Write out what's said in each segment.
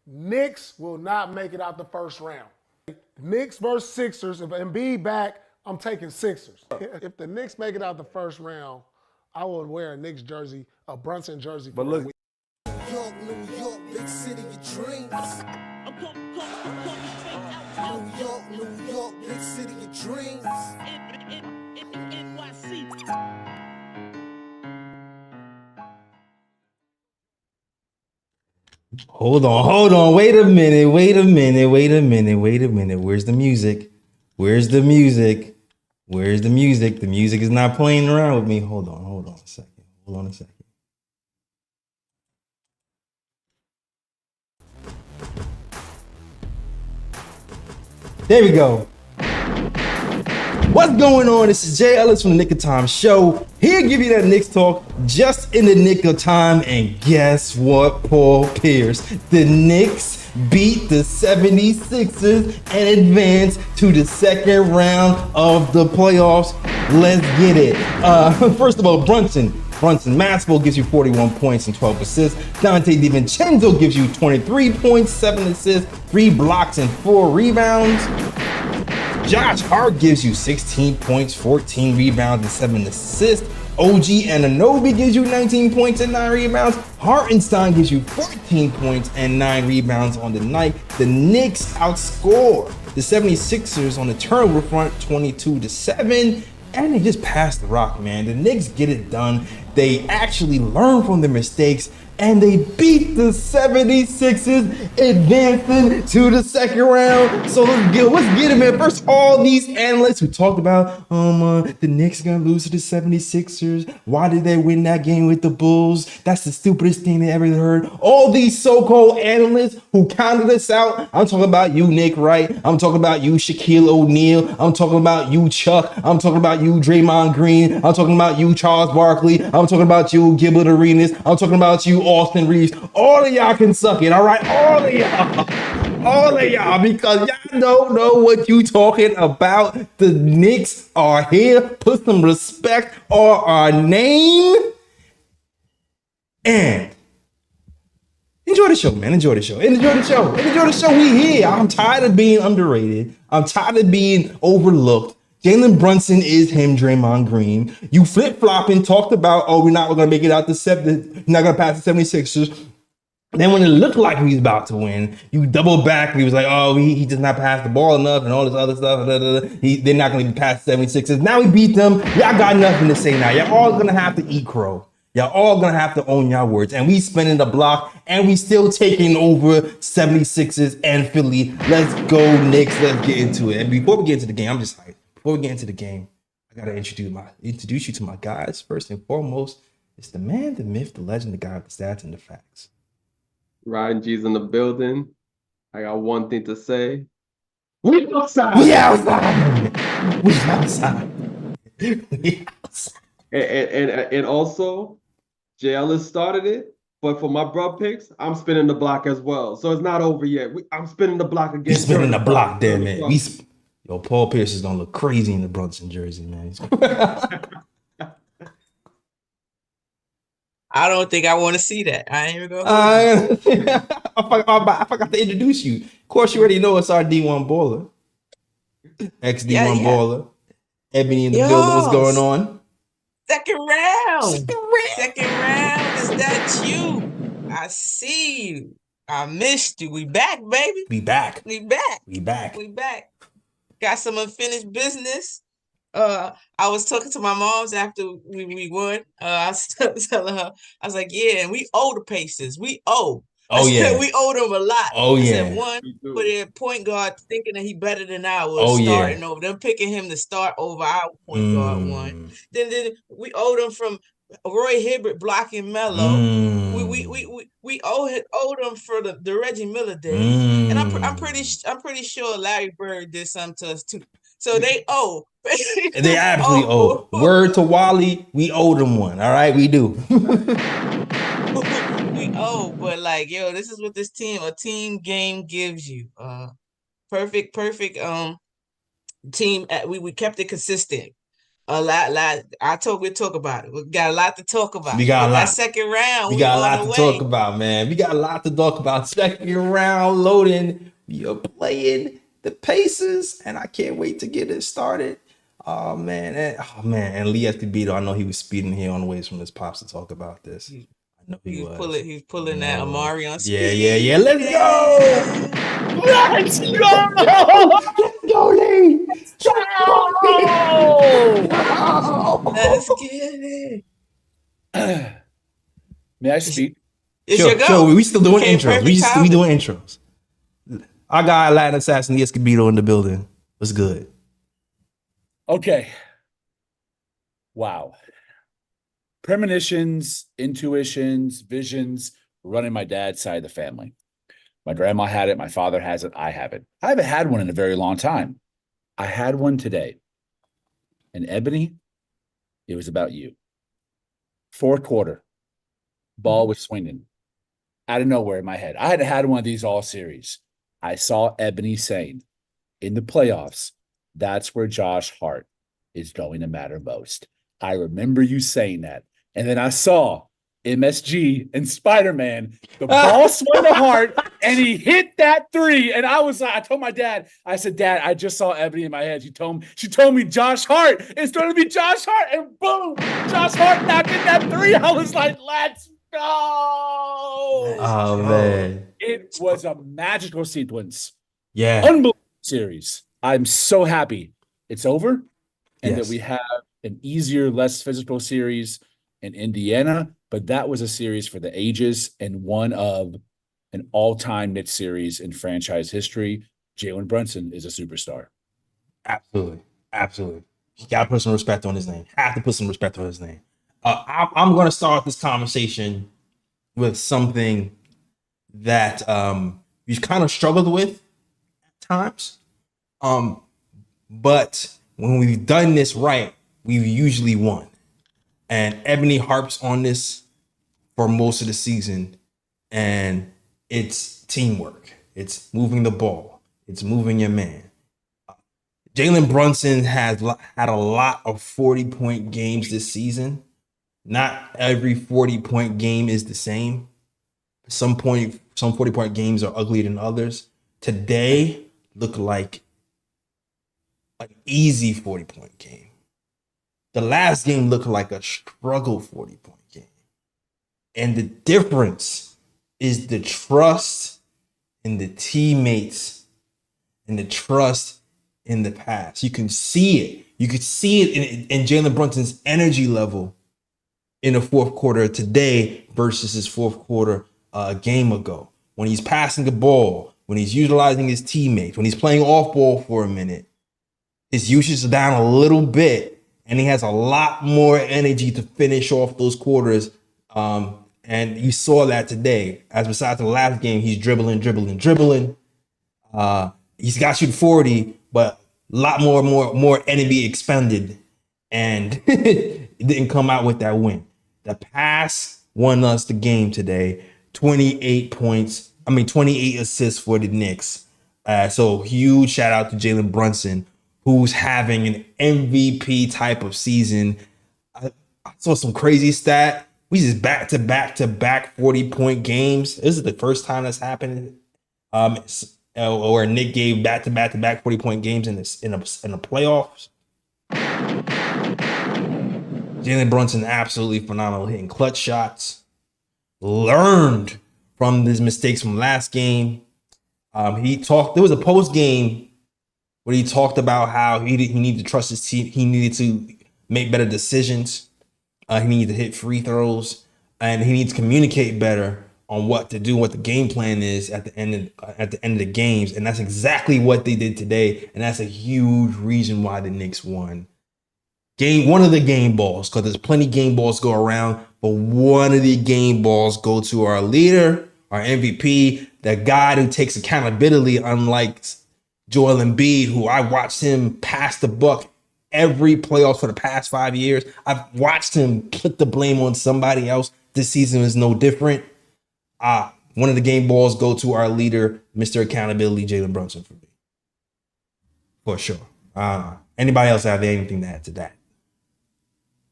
Knicks will not make it out the first round. Knicks versus Sixers. If Embiid back, I'm taking Sixers. If the Knicks make it out the first round, I would wear a Knicks jersey, a Brunson jersey. But look, New York, New York, big city of dreams. New York, big city of dreams. hold on. Wait a minute. Where's the music? The music is not playing around with me. Hold on a second. There we go. What's going on? This is Jay Ellis from the Knick of Time show. Here to give you that Knicks talk just in the nick of time. And guess what, Paul Pierce? The Knicks beat the 76ers and advance to the second round of the playoffs. Let's get it. First of all, Brunson Maxwell gives you 41 points and 12 assists. Dante DiVincenzo gives you 23 points, 7 assists, 3 blocks, and 4 rebounds. Josh Hart gives you 16 points, 14 rebounds, and 7 assists. OG Anunoby gives you 19 points and 9 rebounds. Hartenstein gives you 14 points and 9 rebounds on the night. The Knicks outscore the 76ers on the turnover front 22-7. And they just passed the rock, man. The Knicks get it done. They actually learn from their mistakes, and they beat the 76ers, advancing to the second round. So let's get it, man. First, all these analysts who talked about, the Knicks gonna lose to the 76ers. Why did they win that game with the Bulls? That's the stupidest thing they ever heard. All these so-called analysts who counted us out. I'm talking about you, Nick Wright. I'm talking about you, Shaquille O'Neal. I'm talking about you, Chuck. I'm talking about you, Draymond Green. I'm talking about you, Charles Barkley. I'm talking about you, Gilbert Arenas. I'm talking about you, Austin Reeves. All of y'all can suck it, all right? All of y'all, because y'all don't know what you talking about. The Knicks are here. Put some respect on our name. And enjoy the show, man. Enjoy the show. We here. I'm tired of being underrated. I'm tired of being overlooked. Jaylen Brunson is him, Draymond Green. You flip-flopping, talked about, we're not going to make it out not going to pass the 76ers. Then when it looked like he was about to win, you double back. He was like, he does not pass the ball enough and all this other stuff. They're not going to pass the 76ers. Now we beat them. Y'all got nothing to say now. Y'all all going to have to eat crow. Y'all all going to have to own y'all words. And we spinning the block, and we still taking over 76ers and Philly. Let's go, Knicks. Let's get into it. And before we get into the game, I'm just hyped. Before we get into the game, I gotta introduce you to my guys. First and foremost, it's the man, the myth, the legend, the guy with the stats and the facts. Ryan G's in the building. I got one thing to say. We outside. And also, JL has started it. But for my bro picks, I'm spinning the block as well. So it's not over yet. I'm spinning the block again. You spinning the block there, man. Yo, Paul Pierce is gonna look crazy in the Brunson jersey, man. I don't think I want to see that. I ain't even gonna. I forgot to introduce you. Of course, you already know it's our D1 baller, ex-D1 baller. Ebony in the building. What's going on? Second round. Is that you? I see you. I missed you. We back, baby. We back. Got some unfinished business. I was talking to my moms after we won. I was telling her, I was like, yeah, and we owe the Pacers. We owe. We owe them a lot. I said, one, put in point guard thinking that he better than I was starting over. Them picking him to start over our point guard one. Then we owe them from Roy Hibbert blocking Melo. We owe them for the Reggie Miller days. And I'm pretty sure Larry Bird did something to us too. So they owe. They absolutely owe. Word to Wally, we owe them one. All right, we do. We owe, but like, yo, this is what this a team game gives you. Perfect team. We kept it consistent. A lot. We'll talk about it. We got a lot to talk about. We got a lot. That second round. We got a lot on to the talk way. about, man. We got a lot to talk about. Second round loading. We are playing the Pacers, and I can't wait to get it started. Oh man, and Lee Escobedo. I know he was speeding here on the way from his pops to talk about this. I know he was. He's pulling that Amari on speed. Yeah. Let's go. Let's go. Let's go, Lee. Let's get it. May I speak? It's your go. Sure. We still doing Okay, intros. perfect We doing intros. Our guy Latin Assassin Lee Escobedo in the building. What's good? Okay. Wow. Premonitions, intuitions, visions running my dad's side of the family. My grandma had it. My father has it. I have it. I haven't had one in a very long time. I had one today. And Ebony, it was about you. Fourth quarter, ball was swinging out of nowhere in my head. I hadn't had one of these all series. I saw Ebony saying in the playoffs, that's where Josh Hart is going to matter most. I remember you saying that. And then I saw MSG and Spider-Man, the ball swung to Hart, and he hit that three. And I was like, I told my dad, I said, Dad, I just saw Ebony in my head. She told me Josh Hart. It's going to be Josh Hart. And boom, Josh Hart knocked in that three. I was like, let's go. Oh man. It was a magical sequence. Yeah. Unbelievable series. I'm so happy it's over and Yes. that we have an easier, less physical series in Indiana. But that was a series for the ages and one of an all-time Knicks series in franchise history. Jaylen Brunson is a superstar. Absolutely. You gotta put some respect on his name. Have to put some respect on his name. I'm gonna start this conversation with something that we've kind of struggled with at times. But when we've done this right, we've usually won. And Ebony harps on this for most of the season, and it's teamwork. It's moving the ball. It's moving your man. Jaylen Brunson has had a lot of 40-point games this season. Not every 40-point game is the same. Some 40-point games are uglier than others. Today looked like an easy 40-point game. The last game looked like a struggle 40-point game. And the difference is the trust in the teammates and the trust in the pass. You can see it. You could see it in Jaylen Brunson's energy level in the fourth quarter today versus his fourth quarter a game ago. When he's passing the ball, when he's utilizing his teammates, when he's playing off ball for a minute, his usage is down a little bit. And he has a lot more energy to finish off those quarters. And you saw that today. As besides the last game, he's dribbling. He's got to shoot 40, but a lot more energy expended. And it didn't come out with that win. The pass won us the game today. 28 assists for the Knicks. So huge shout out to Jaylen Brunson, who's having an MVP type of season. I saw some crazy stat. We just back-to-back 40-point games. This is the first time that's happened. Or Nick gave back-to-back 40-point games in the playoffs. Jaylen Brunson absolutely phenomenal, hitting clutch shots. Learned from his mistakes from last game. There was a post game where he talked about how he needed to trust his team. He needed to make better decisions. He needed to hit free throws, and he needs to communicate better on what to do, what the game plan is at the end of the games. And that's exactly what they did today. And that's a huge reason why the Knicks won. One of the game balls, because there's plenty of game balls go around, but one of the game balls go to our leader, our MVP, the guy who takes accountability, unlike Joel Embiid, who I watched him pass the buck every playoffs for the past 5 years. I've watched him put the blame on somebody else. This season is no different. One of the game balls go to our leader, Mr. Accountability, Jaylen Brunson, for me. For sure. Anybody else have anything to add to that?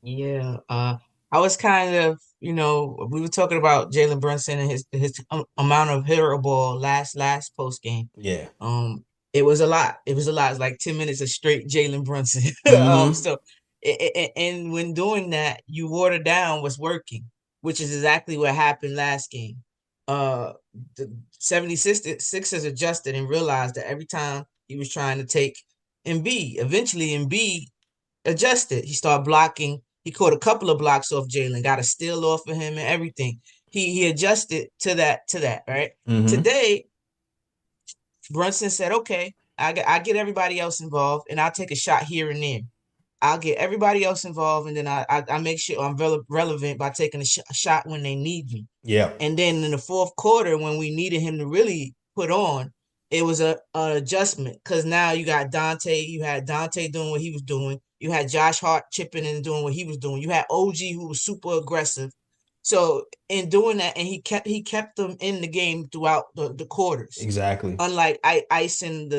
Yeah, I was kind of, we were talking about Jaylen Brunson and his amount of hitter ball last post game. Yeah. It was a lot. It was a lot. It's like 10 minutes of straight Jaylen Brunson. Mm-hmm. So, and when doing that, you water down what's working, which is exactly what happened last game. The 76ers adjusted and realized that every time he was trying to take Embiid, eventually Embiid adjusted. He started blocking. He caught a couple of blocks off Jaylen, got a steal off of him and everything. He adjusted to that, right? Mm-hmm. Today, Brunson said, okay, I get everybody else involved and I'll take a shot here and there. I'll get everybody else involved and then I make sure I'm relevant by taking a shot when they need me. Yeah. And then in the fourth quarter, when we needed him to really put on, it was an adjustment because now you got Dante. You had Dante doing what he was doing. You had Josh Hart chipping in and doing what he was doing. You had OG who was super aggressive. So in doing that, and he kept them in the game throughout the quarters. Exactly. Unlike icing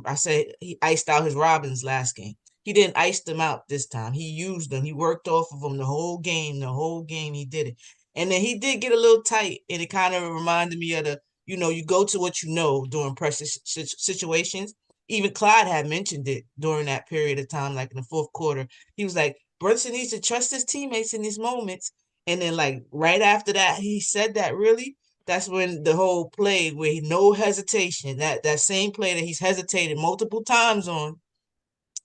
I said he iced out his Robins last game. He didn't ice them out this time. He used them. He worked off of them the whole game. The whole game he did it. And then he did get a little tight, and it kind of reminded me of you go to what you know during pressure situations. Even Clyde had mentioned it during that period of time, like in the fourth quarter. He was like, Brunson needs to trust his teammates in these moments. And then, like, right after that, he said that really. That's when the whole play where he no hesitation, that same play that he's hesitated multiple times on.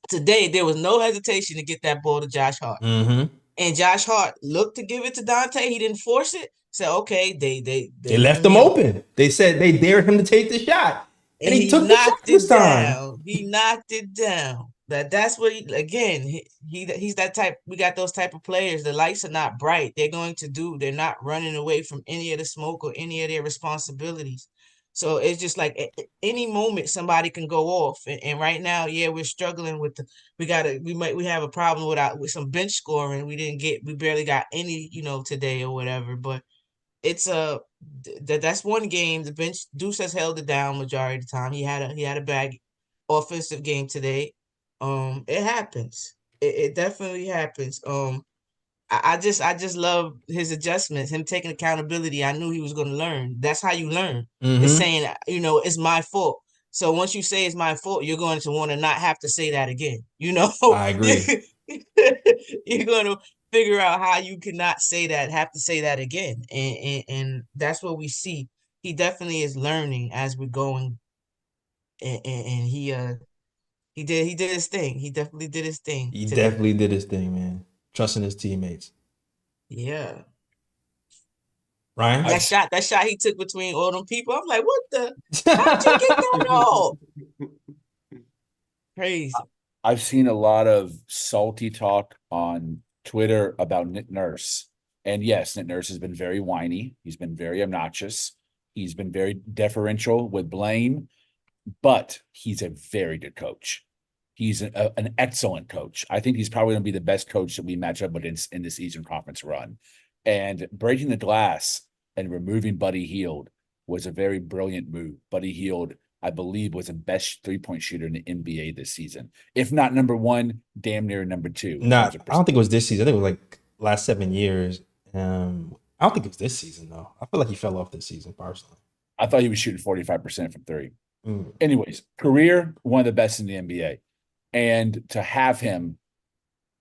Today, there was no hesitation to get that ball to Josh Hart. Mm-hmm. And Josh Hart looked to give it to Dante. He didn't force it. Said, okay, They left him open. They said they dared him to take the shot. And he took the shot this time. He knocked it down. That's what he's that type. We got those type of players. The lights are not bright. They're not running away from any of the smoke or any of their responsibilities. So it's just like at any moment somebody can go off. And right now, yeah, we're struggling with we have a problem with some bench scoring. We barely got any, today or whatever. But it's that's one game. The bench Deuce has held it down majority of the time. He had a bad offensive game today. It happens. It definitely happens. I just love his adjustments, him taking accountability. I knew he was going to learn. That's how you learn. Mm-hmm. It's saying, it's my fault. So once you say it's my fault, you're going to want to not have to say that again. I agree. You're going to figure out how you cannot have to say that again. And that's what we see. He definitely is learning as we're going. And he did his thing. He definitely did his thing. He today. definitely did his thing, man. Trusting his teammates. Yeah. Ryan? That shot he took between all them people. I'm like, what the? How'd you get that off? Crazy. I've seen a lot of salty talk on Twitter about Nick Nurse. And yes, Nick Nurse has been very whiny. He's been very obnoxious. He's been very deferential with blame, but he's a very good coach. He's an excellent coach. I think he's probably going to be the best coach that we match up with in this Eastern Conference run. And breaking the glass and removing Buddy Hield was a very brilliant move. Buddy Hield, I believe, was the best three-point shooter in the NBA this season. If not number one, damn near number two. I don't think it was this season. I think it was like last 7 years. I don't think it was this season, though. I feel like he fell off this season, personally. I thought he was shooting 45% from three. Anyways, career, one of the best in the NBA. And to have him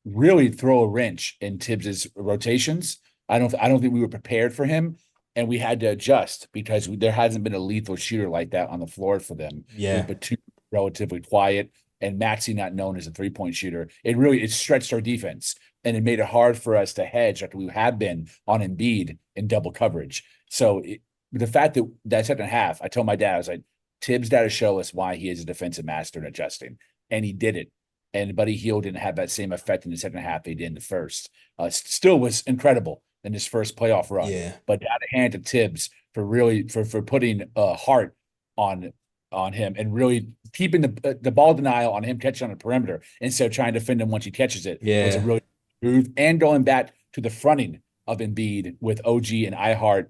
really throw a wrench in Tibbs's rotations, I don't think we were prepared for him, and we had to adjust because there hasn't been a lethal shooter like that on the floor for them. Yeah, but two relatively quiet, and Maxey not known as a 3-point shooter. It stretched our defense, and it made it hard for us to hedge after we have been on Embiid in double coverage. So the fact that second half, I told my dad, I was like, Tibbs got to show us why he is a defensive master in adjusting. And he did it. And Buddy Hield didn't have that same effect in the second half he did in the first. Still was incredible in his first playoff run. Yeah. But out of hand to Tibbs for putting Hart on him and really keeping the ball denial on him catching on the perimeter instead of trying to defend him once he catches it. Yeah. Was a really move. And going back to the fronting of Embiid with OG and iHart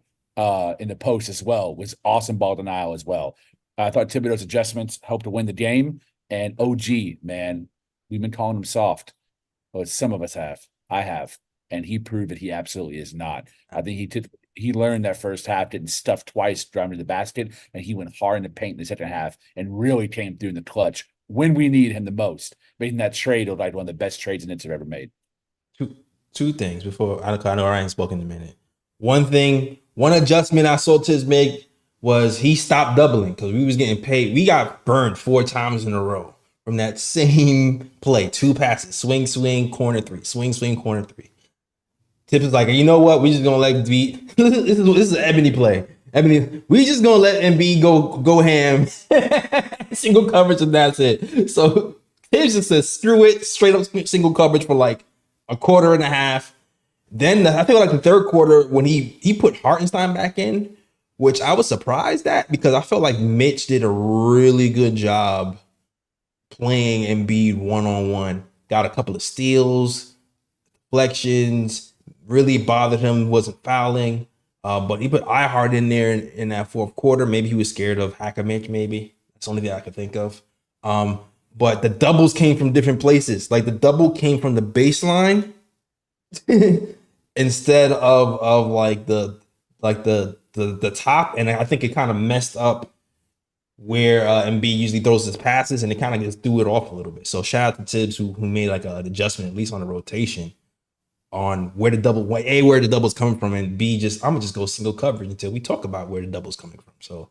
in the post as well was awesome ball denial as well. I thought Thibodeau's adjustments helped to win the game. And OG, man, we've been calling him soft. Well, some of us have. I have, and he proved that he absolutely is not. I think he learned that first half, didn't stuff twice, driving to the basket, and he went hard in the paint in the second half and really came through in the clutch when we need him the most, making that trade look like one of the best trades the Knicks have ever made. Two things before I know I ain't spoken in a minute. One adjustment I saw Tibbs make was he stopped doubling because we was getting paid. We got burned 4 times in a row from that same play. 2 passes, swing, corner 3, swing, corner 3. Tibbs is like, you know what? We just gonna let Embiid. this is an Ebony play. Ebony, we just gonna let Embiid go ham, single coverage, and that's it. So Tibbs just says, screw it, straight up single coverage for like a quarter and a half. Then I think like the third quarter when he put Hartenstein back in, which I was surprised at because I felt like Mitch did a really good job playing Embiid one-on-one. Got a couple of steals, deflections, really bothered him, wasn't fouling. But he put Hart in there in that fourth quarter. Maybe he was scared of Mitch, maybe. That's the only thing I could think of. But the doubles came from different places. Like the double came from the baseline instead of like the top. And I think it kind of messed up where Embiid usually throws his passes, and it kind of just threw it off a little bit. So shout out to Tibbs who made like an adjustment, at least on the rotation, on where the double's coming from, and B, I'm gonna just go single coverage until we talk about where the double's coming from. So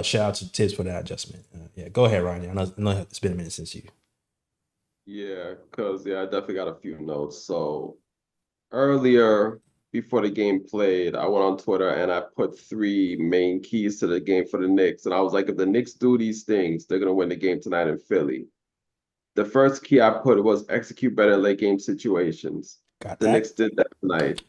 shout out to Tibbs for that adjustment. Yeah, go ahead, Ryan. I know it's been a minute since you. Yeah, because I definitely got a few notes. So earlier, before the game played, I went on Twitter and I put 3 main keys to the game for the Knicks. And I was like, if the Knicks do these things, they're gonna win the game tonight in Philly. The first key I put was execute better in late game situations. The Knicks did that tonight.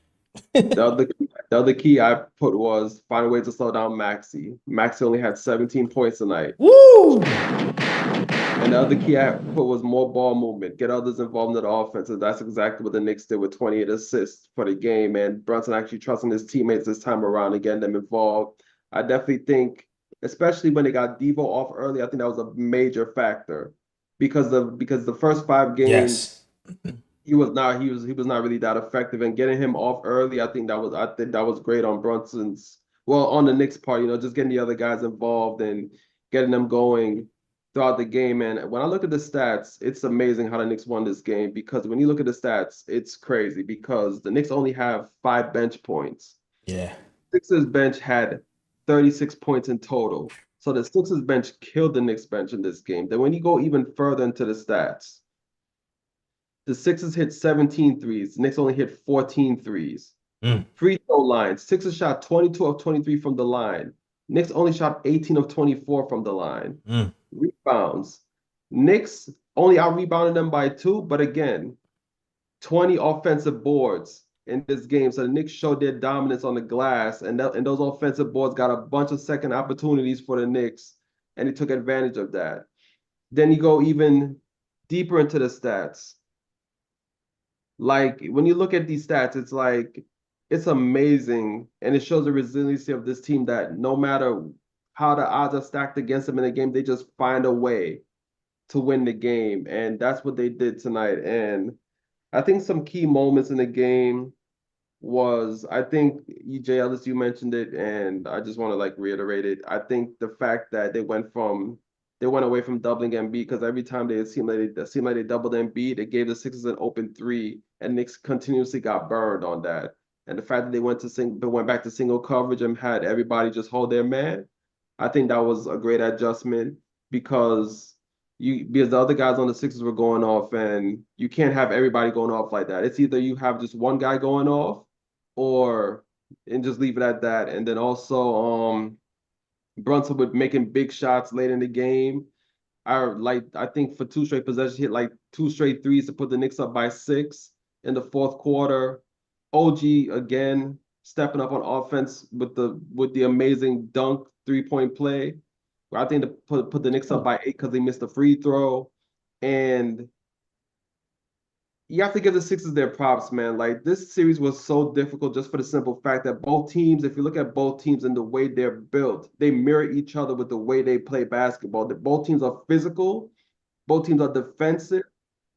The other key I put was find a way to slow down Maxey. Maxey only had 17 points tonight. Woo! And the other key I put was more ball movement, get others involved in the offense. And that's exactly what the Knicks did with 28 assists for the game. And Brunson actually trusting his teammates this time around and getting them involved. I definitely think, especially when they got Devo off early, I think that was a major factor because the first 5 games. Yes. He was not really that effective, and getting him off early, I think that was great on on the Knicks part, just getting the other guys involved and getting them going throughout the game. And when I look at the stats, it's amazing how the Knicks won this game, because when you look at the stats, it's crazy because the Knicks only have 5 bench points. Yeah. Sixers bench had 36 points in total. So the Sixers bench killed the Knicks bench in this game. Then when you go even further into the stats, the Sixers hit 17 threes. The Knicks only hit 14 threes. Free throw line. Sixers shot 22 of 23 from the line. Knicks only shot 18 of 24 from the line. Rebounds. Knicks only out-rebounded them by 2, but again, 20 offensive boards in this game. So the Knicks showed their dominance on the glass, and those offensive boards got a bunch of second opportunities for the Knicks, and they took advantage of that. Then you go even deeper into the stats. Like, when you look at these stats, it's amazing, and it shows the resiliency of this team that no matter how the odds are stacked against them in the game, they just find a way to win the game, and that's what they did tonight. And I think some key moments in the game was, I think, Jay Ellis, you mentioned it, and I just want to reiterate it. I think the fact that they went away from doubling Embiid, because every time it seemed like they doubled Embiid, it gave the Sixers an open 3, and Knicks continuously got burned on that. And the fact that they went back to single coverage and had everybody just hold their man, I think that was a great adjustment, because the other guys on the Sixers were going off, and you can't have everybody going off like that. It's either you have just one guy going off, and just leave it at that. And then also Brunson with making big shots late in the game. I think for 2 straight possessions, hit 2 straight threes to put the Knicks up by 6 in the fourth quarter. OG again stepping up on offense with the amazing dunk 3-point play, where I think to put the Knicks up by 8 because they missed a free throw. And you have to give the Sixers their props, man. This series was so difficult just for the simple fact that both teams, if you look at both teams and the way they're built, they mirror each other with the way they play basketball. Both teams are physical, both teams are defensive,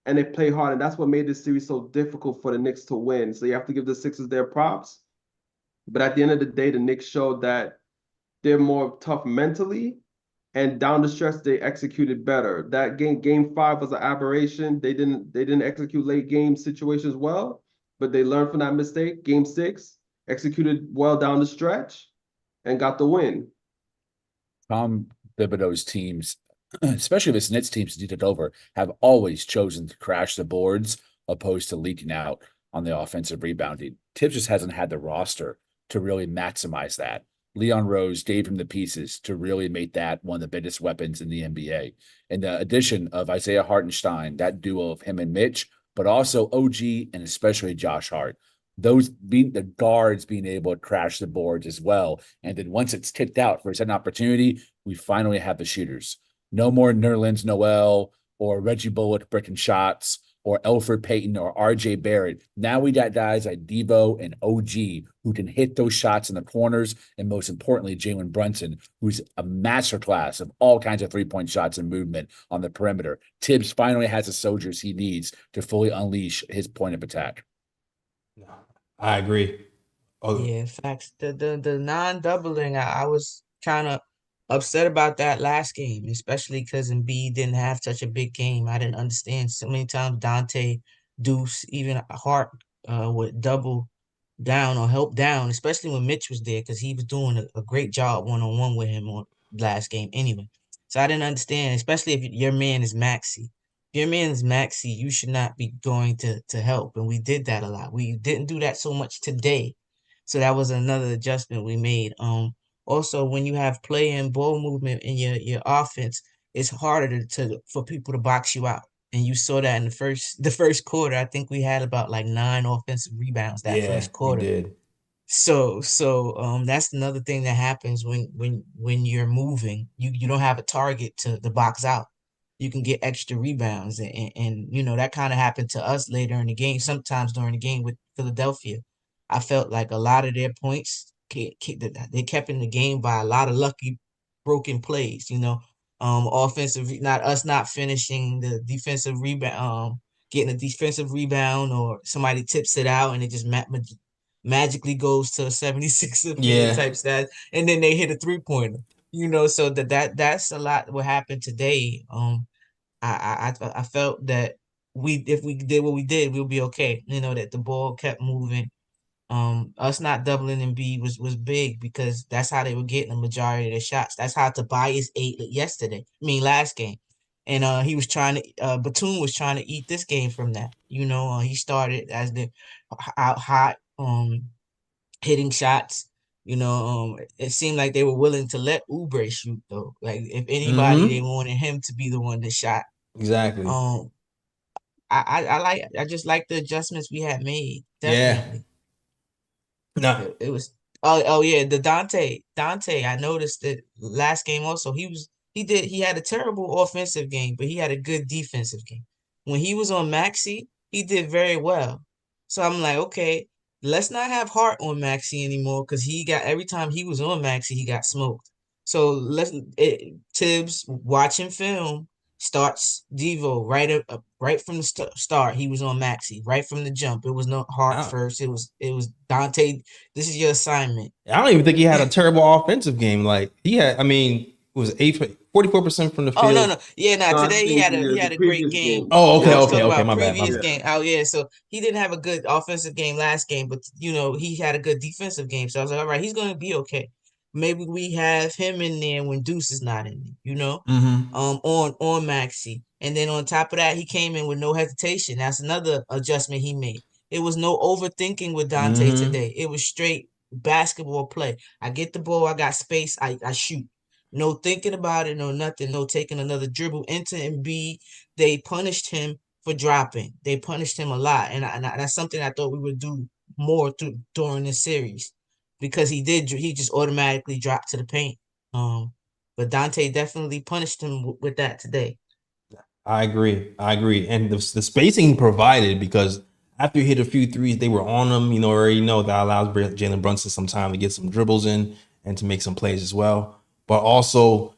and they play hard, and that's what made this series so difficult for the Knicks to win. So you have to give the Sixers their props. But at the end of the day, the Knicks showed that they're more tough mentally, and down the stretch they executed better. That game 5 was an aberration. They didn't execute late game situations well, but they learned from that mistake. Game 6 executed well down the stretch and got the win. Tom Thibodeau's teams, especially this Knicks team since he took over, have always chosen to crash the boards opposed to leaking out on the offensive rebounding. Tibbs just hasn't had the roster to really maximize that. Leon Rose gave him the pieces to really make that one of the biggest weapons in the NBA. And the addition of Isaiah Hartenstein, that duo of him and Mitch, but also OG and especially Josh Hart, those being the guards being able to crash the boards as well. And then once it's kicked out for a second opportunity, we finally have the shooters. No more Nerlens Noel or Reggie Bullock bricking shots or Elfrid Payton or RJ Barrett. Now we got guys like Devo and OG who can hit those shots in the corners, and most importantly, Jaylen Brunson, who's a masterclass of all kinds of three-point shots and movement on the perimeter. Tibbs finally has the soldiers he needs to fully unleash his point of attack. I agree. Oh. Yeah, facts. The non-doubling, I was kind of upset about that last game, especially because Embiid didn't have such a big game. I didn't understand so many times Dante, Deuce, even Hart would double down or help down, especially when Mitch was there, because he was doing a great job one-on-one with him on last game anyway. So I didn't understand, especially if your man is Maxey. If your man is Maxey, you should not be going to help. And we did that a lot. We didn't do that so much today. So that was another adjustment we made. Also, when you have play and ball movement in your offense, it's harder for people to box you out. And you saw that in the first quarter. I think we had about like 9 offensive rebounds that first quarter. We did. So that's another thing that happens when you're moving. You don't have a target to the box out. You can get extra rebounds, and you know that kind of happened to us later in the game. Sometimes during the game with Philadelphia, I felt like a lot of their points they kept in the game by a lot of lucky broken plays. You know, offensive not finishing the defensive rebound, getting a defensive rebound, or somebody tips it out and it just magically goes to a 76 type stat, and then they hit a 3-pointer. You know, so that's a lot what happened today. I felt that if we did what we did, we'll be okay. You know, that the ball kept moving. Us not doubling Embiid was big because that's how they were getting the majority of their shots. That's how Tobias ate last game. And he was trying to Batum was trying to eat this game from that. You know, he started as the out hot hitting shots. You know, it seemed like they were willing to let Oubre shoot though. Like if anybody, they wanted him to be the one that shot. Exactly. I just like the adjustments we had made. Definitely. No. It was the Dante. I noticed that last game also he had a terrible offensive game, but he had a good defensive game. When he was on Maxey, he did very well. So I'm like, okay, let's not have Hart on Maxey anymore because every time he was on Maxey, he got smoked. So Tibbs watching film starts Devo right from the start. He was on Maxey right from the jump. It was no Hart first. It was Dante. This is your assignment. I don't even think he had a terrible offensive game. Like he had, it was 44% from the field. Oh no. Yeah, today he had a great game. Oh, okay, my previous game. Oh yeah, so he didn't have a good offensive game last game, but you know, he had a good defensive game. So I was like, all right, he's gonna be okay. Maybe we have him in there when Deuce is not in there, you know, on Maxey. And then on top of that, he came in with no hesitation. That's another adjustment he made. It was no overthinking with Dante today. It was straight basketball play. I get the ball, I got space, I shoot. No thinking about it, no nothing, no taking another dribble into Embiid. They punished him for dropping. They punished him a lot. And that's something I thought we would do more during this series. Because he just automatically dropped to the paint. But Dante definitely punished him with that today. I agree. And the spacing provided, because after he hit a few threes, they were on him. You know, already know that allows Jaylen Brunson some time to get some dribbles in and to make some plays as well. But also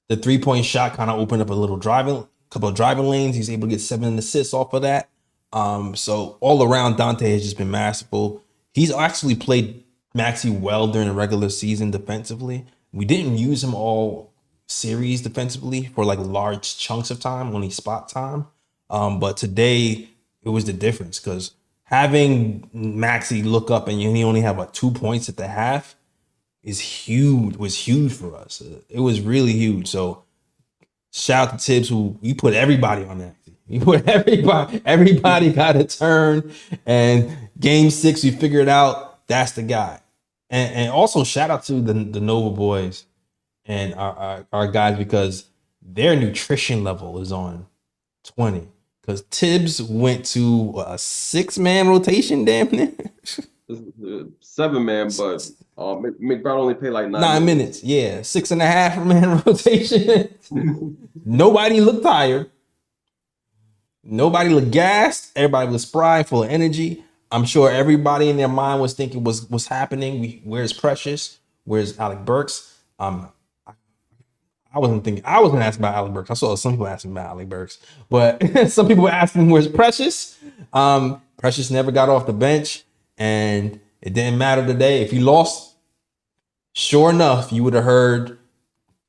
the 3-point shot kind of opened up a little driving couple of driving lanes. He's able to get 7 assists off of that. So all around, Dante has just been masterful. He's actually played Maxey well during the regular season defensively. We didn't use him all series defensively for like large chunks of time, only spot time. But today it was the difference because having Maxey look up and he only have 2 points at the half was huge for us. It was really huge. So shout out to Tibs, who you put everybody on that. You put everybody got a turn. And game 6, we figured out that's the guy. And also shout out to the Nova boys and our guys, because their nutrition level is on 20. Because Tibbs went to a 6-man rotation, damn near. 7-man, but McBride only played like 9 minutes. Yeah, 6.5-man rotation. Nobody looked tired. Nobody looked gassed. Everybody was spry, full of energy. I'm sure everybody in their mind was thinking what's happening. Where's Precious? Where's Alec Burks? I wasn't asking about Alec Burks. I saw some people asking about Alec Burks, but some people were asking where's Precious. Precious never got off the bench, and it didn't matter today. If he lost, sure enough, you would have heard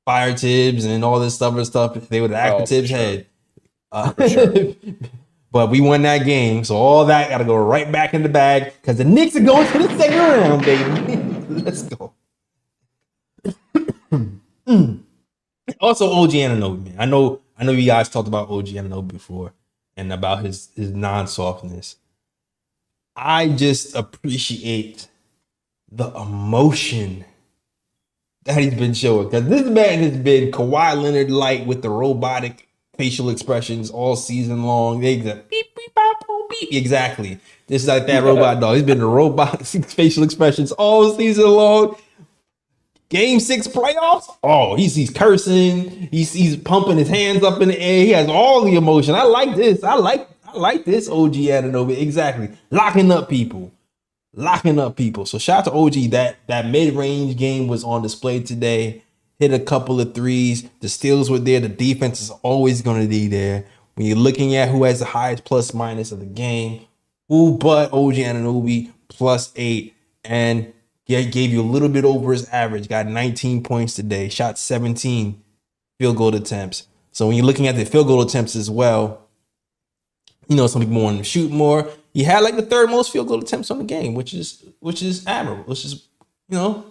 fire Tibbs and all this other stuff. They would have acted Tibbs' sure. head. Sure. But we won that game, so all that got to go right back in the bag because the Knicks are going to the second round, baby. Let's go. Also, OG Anunoby, man. I know you guys talked about OG Anunoby before and about his non-softness. I just appreciate the emotion that he's been showing, because this man has been Kawhi Leonard light with the robotic facial expressions all season long. They beep, beep, bop, boop, beep. Exactly. This is like that robot dog. He's been the robot facial expressions all season long. Game 6 playoffs. Oh, he's cursing. He's pumping his hands up in the air. He has all the emotion. I like this. I like this OG Anunoby. Exactly. Locking up people. So shout out to OG. That mid-range game was on display today. Hit a couple of threes. The steals were there. The defense is always going to be there. When you're looking at who has the highest plus minus of the game, who but OG Anunoby +8, and gave you a little bit over his average. Got 19 points today. Shot 17 field goal attempts. So when you're looking at the field goal attempts as well, you know, some people want to shoot more. He had like the 3rd most field goal attempts on the game, which is admirable. Which is, you know,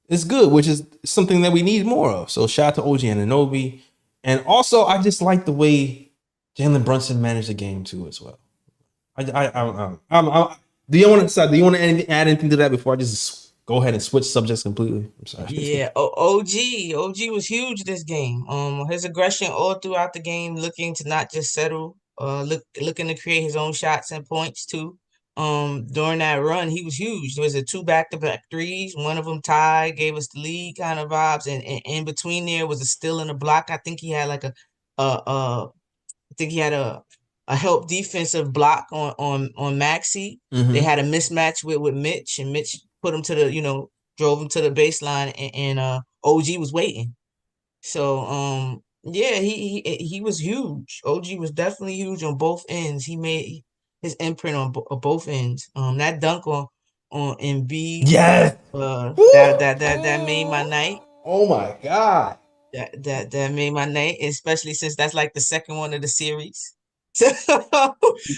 it's good, which is something that we need more of. So shout out to OG Anunoby. And also, I just like the way Jaylen Brunson managed the game too as well. Do you want to add anything to that before I just go ahead and switch subjects completely? I'm sorry. Yeah, OG was huge this game. His aggression all throughout the game, looking to not just settle, looking to create his own shots and points too. During that run, he was huge. There was 2 back-to-back threes. One of them tied, gave us the lead kind of vibes, and in between there was a steal and a block. I think he had like a help defensive block on Maxey. They had a mismatch with Mitch, and Mitch put him to the, drove him to the baseline, and OG was waiting. So yeah, he was huge. OG was definitely huge on both ends. He made his imprint on both ends. That dunk on Embiid, Yes. That made my night. Oh my God. That made my night, especially since that's like the second one of the series. So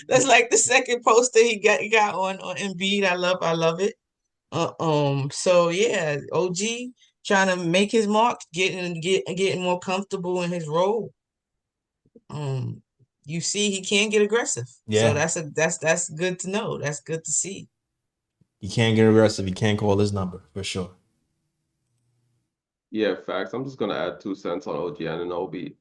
that's like the second poster he got on Embiid. I love it. So yeah, OG trying to make his mark, getting more comfortable in his role. You see he can get aggressive. Yeah. So that's good to know. That's good to see. He can't get aggressive. He can't call his number for sure. Yeah, facts. I'm just gonna add 2 cents on OG Anunoby.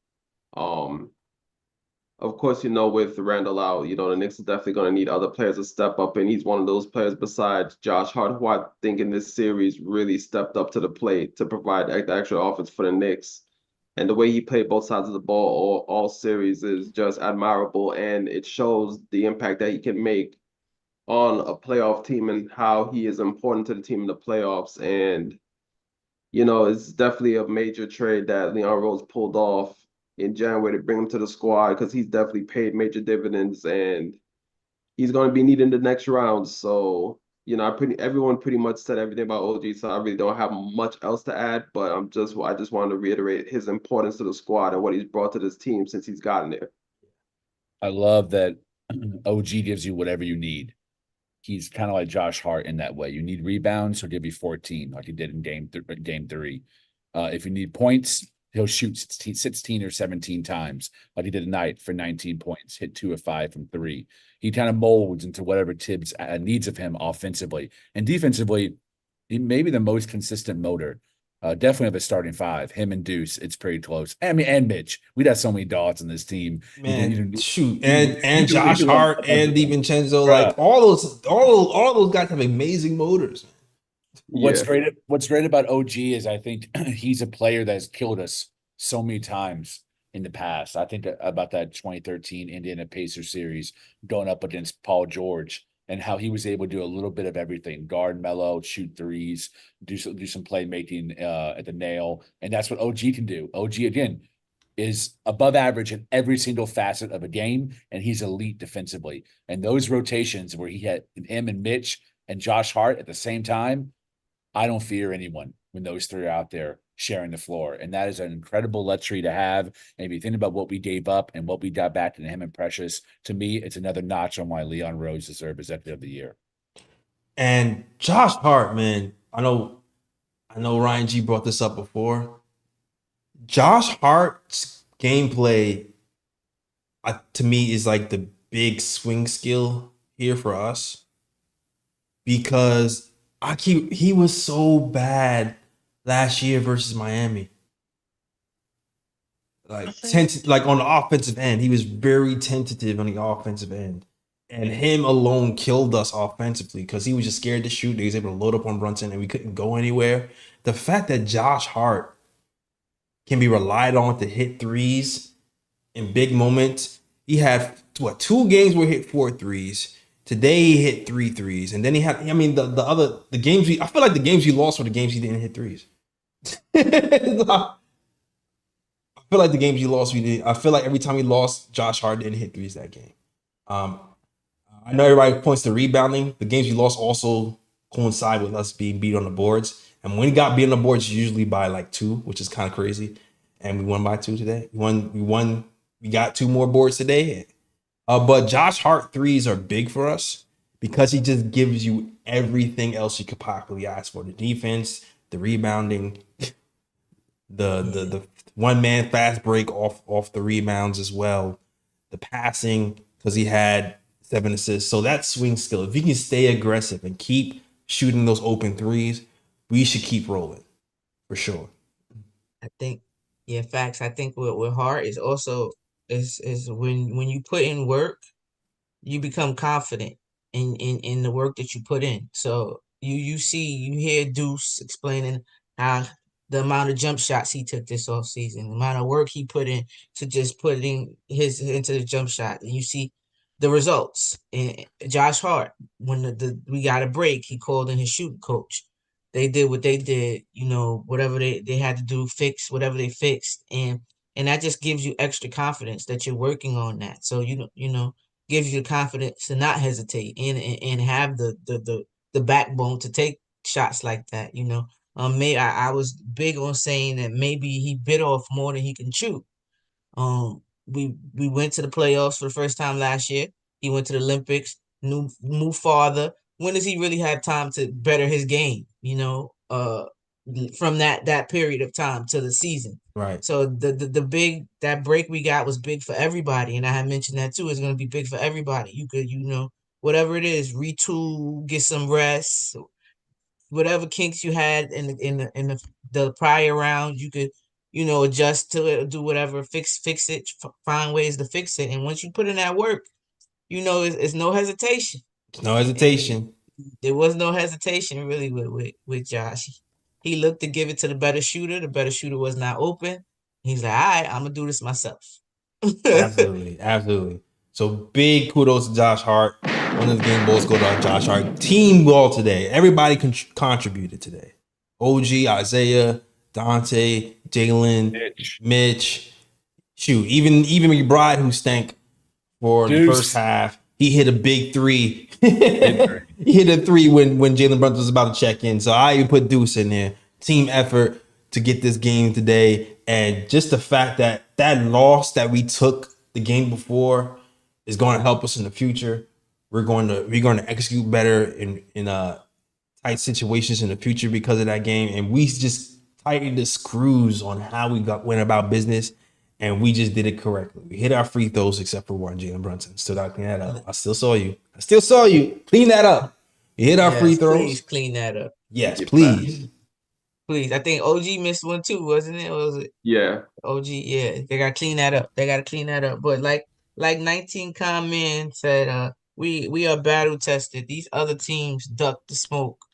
Of course, with Randall out, the Knicks are definitely going to need other players to step up, and he's one of those players besides Josh Hart, who I think in this series really stepped up to the plate to provide the extra offense for the Knicks. And the way he played both sides of the ball all series is just admirable, and it shows the impact that he can make on a playoff team and how he is important to the team in the playoffs. And, it's definitely a major trade that Leon Rose pulled off. in January to bring him to the squad because he's definitely paid major dividends and he's going to be needed in the next round. So, everyone pretty much said everything about OG, so I really don't have much else to add. But I just wanted to reiterate his importance to the squad and what he's brought to this team since he's gotten there. I love that OG gives you whatever you need. He's kind of like Josh Hart in that way. You need rebounds, he'll give you 14, like he did in game 3. If you need points, he'll shoot 16 or 17 times, like he did tonight for 19 points, hit 2 of 5 from 3. He kind of molds into whatever Tibs needs of him offensively. And defensively, he may be the most consistent motor. Definitely of a starting 5. Him and Deuce, it's pretty close. I mean, and Mitch. We'd have so many dogs in this team. Man, shoot, and Josh Hart and DiVincenzo, like all those guys have amazing motors. What's great about OG is I think he's a player that has killed us so many times in the past. I think about that 2013 Indiana Pacers series going up against Paul George and how he was able to do a little bit of everything: guard Melo, shoot threes, do some playmaking at the nail, and that's what OG can do. OG again is above average in every single facet of a game, and he's elite defensively. And those rotations where he had him and Mitch and Josh Hart at the same time, I don't fear anyone when those 3 are out there sharing the floor. And that is an incredible luxury to have. And if you think about what we gave up and what we got back to him and Precious, to me, it's another notch on why Leon Rose deserves Executive of the Year. And Josh Hart, man, I know Ryan G brought this up before. Josh Hart's gameplay, to me, is like the big swing skill here for us, because he was so bad last year versus Miami. Like on the offensive end, he was very tentative on the offensive end. And him alone killed us offensively because he was just scared to shoot. He was able to load up on Brunson and we couldn't go anywhere. The fact that Josh Hart can be relied on to hit threes in big moments. He had 2 games where he hit 4 threes. Today he hit 3 threes. And then he had, the games I feel like the games he lost were the games he didn't hit threes. I feel like the games he lost, I feel like every time he lost, Josh Hart didn't hit threes that game. I know everybody points to rebounding. The games we lost also coincide with us being beat on the boards. And when we got beat on the boards, usually by like 2, which is kind of crazy. And we won by 2 today. We got 2 more boards today. But Josh Hart threes are big for us because he just gives you everything else you could possibly ask for: the defense, the rebounding, the one-man fast break off the rebounds as well, the passing, because he had 7 assists. So that swing skill, if he can stay aggressive and keep shooting those open threes, we should keep rolling for sure. I think, facts. I think with Hart is also is when you put in work, you become confident in the work that you put in. So you hear Deuce explaining how the amount of jump shots he took this offseason, the amount of work he put in to just putting into the jump shot, and you see the results. And Josh Hart, when we got a break, he called in his shooting coach. They did what they did, whatever they had to do, fix whatever they fixed, and that just gives you extra confidence that you're working on that. So gives you the confidence to not hesitate and have the backbone to take shots like that. I was big on saying that maybe he bit off more than he can chew. We went to the playoffs for the first time last year. He went to the Olympics, moved farther. When does he really have time to better his game? From that period of time to the season. Right. So that break we got was big for everybody, and I had mentioned that too. It's going to be big for everybody. You could, whatever it is, retool, get some rest, whatever kinks you had in the prior round, you could adjust to it, do whatever, fix it, find ways to fix it. And once you put in that work, it's no hesitation. No hesitation. There was no hesitation really with Josh. He looked to give it to the better shooter. The better shooter was not open. He's like, all right, I'm gonna do this myself. Absolutely. So big kudos to Josh Hart. One of the game balls go to Josh Hart. Team ball today. Everybody contributed today. OG, Isaiah, Dante, Jaylen, Mitch. shoot, even McBride, who stank for the Deuce. first half, he hit a big three. He hit a three when Jaylen Brunson was about to check in. So I even put Deuce in there. Team effort to get this game today, and just the fact that that loss that we took the game before is going to help us in the future. We're going to execute better in tight situations in the future because of that game, and we just tightened the screws on how we went about business, and we just did it correctly. We hit our free throws except for one, Jaylen Brunson. Still got to clean that up. I still saw you. Clean that up. We hit our free throws. Please clean that up. Yes, please. Please. I think OG missed one too, wasn't it? Or was it? Yeah. OG, yeah. They gotta clean that up. But like 19 Common said, we are battle tested. These other teams ducked the smoke.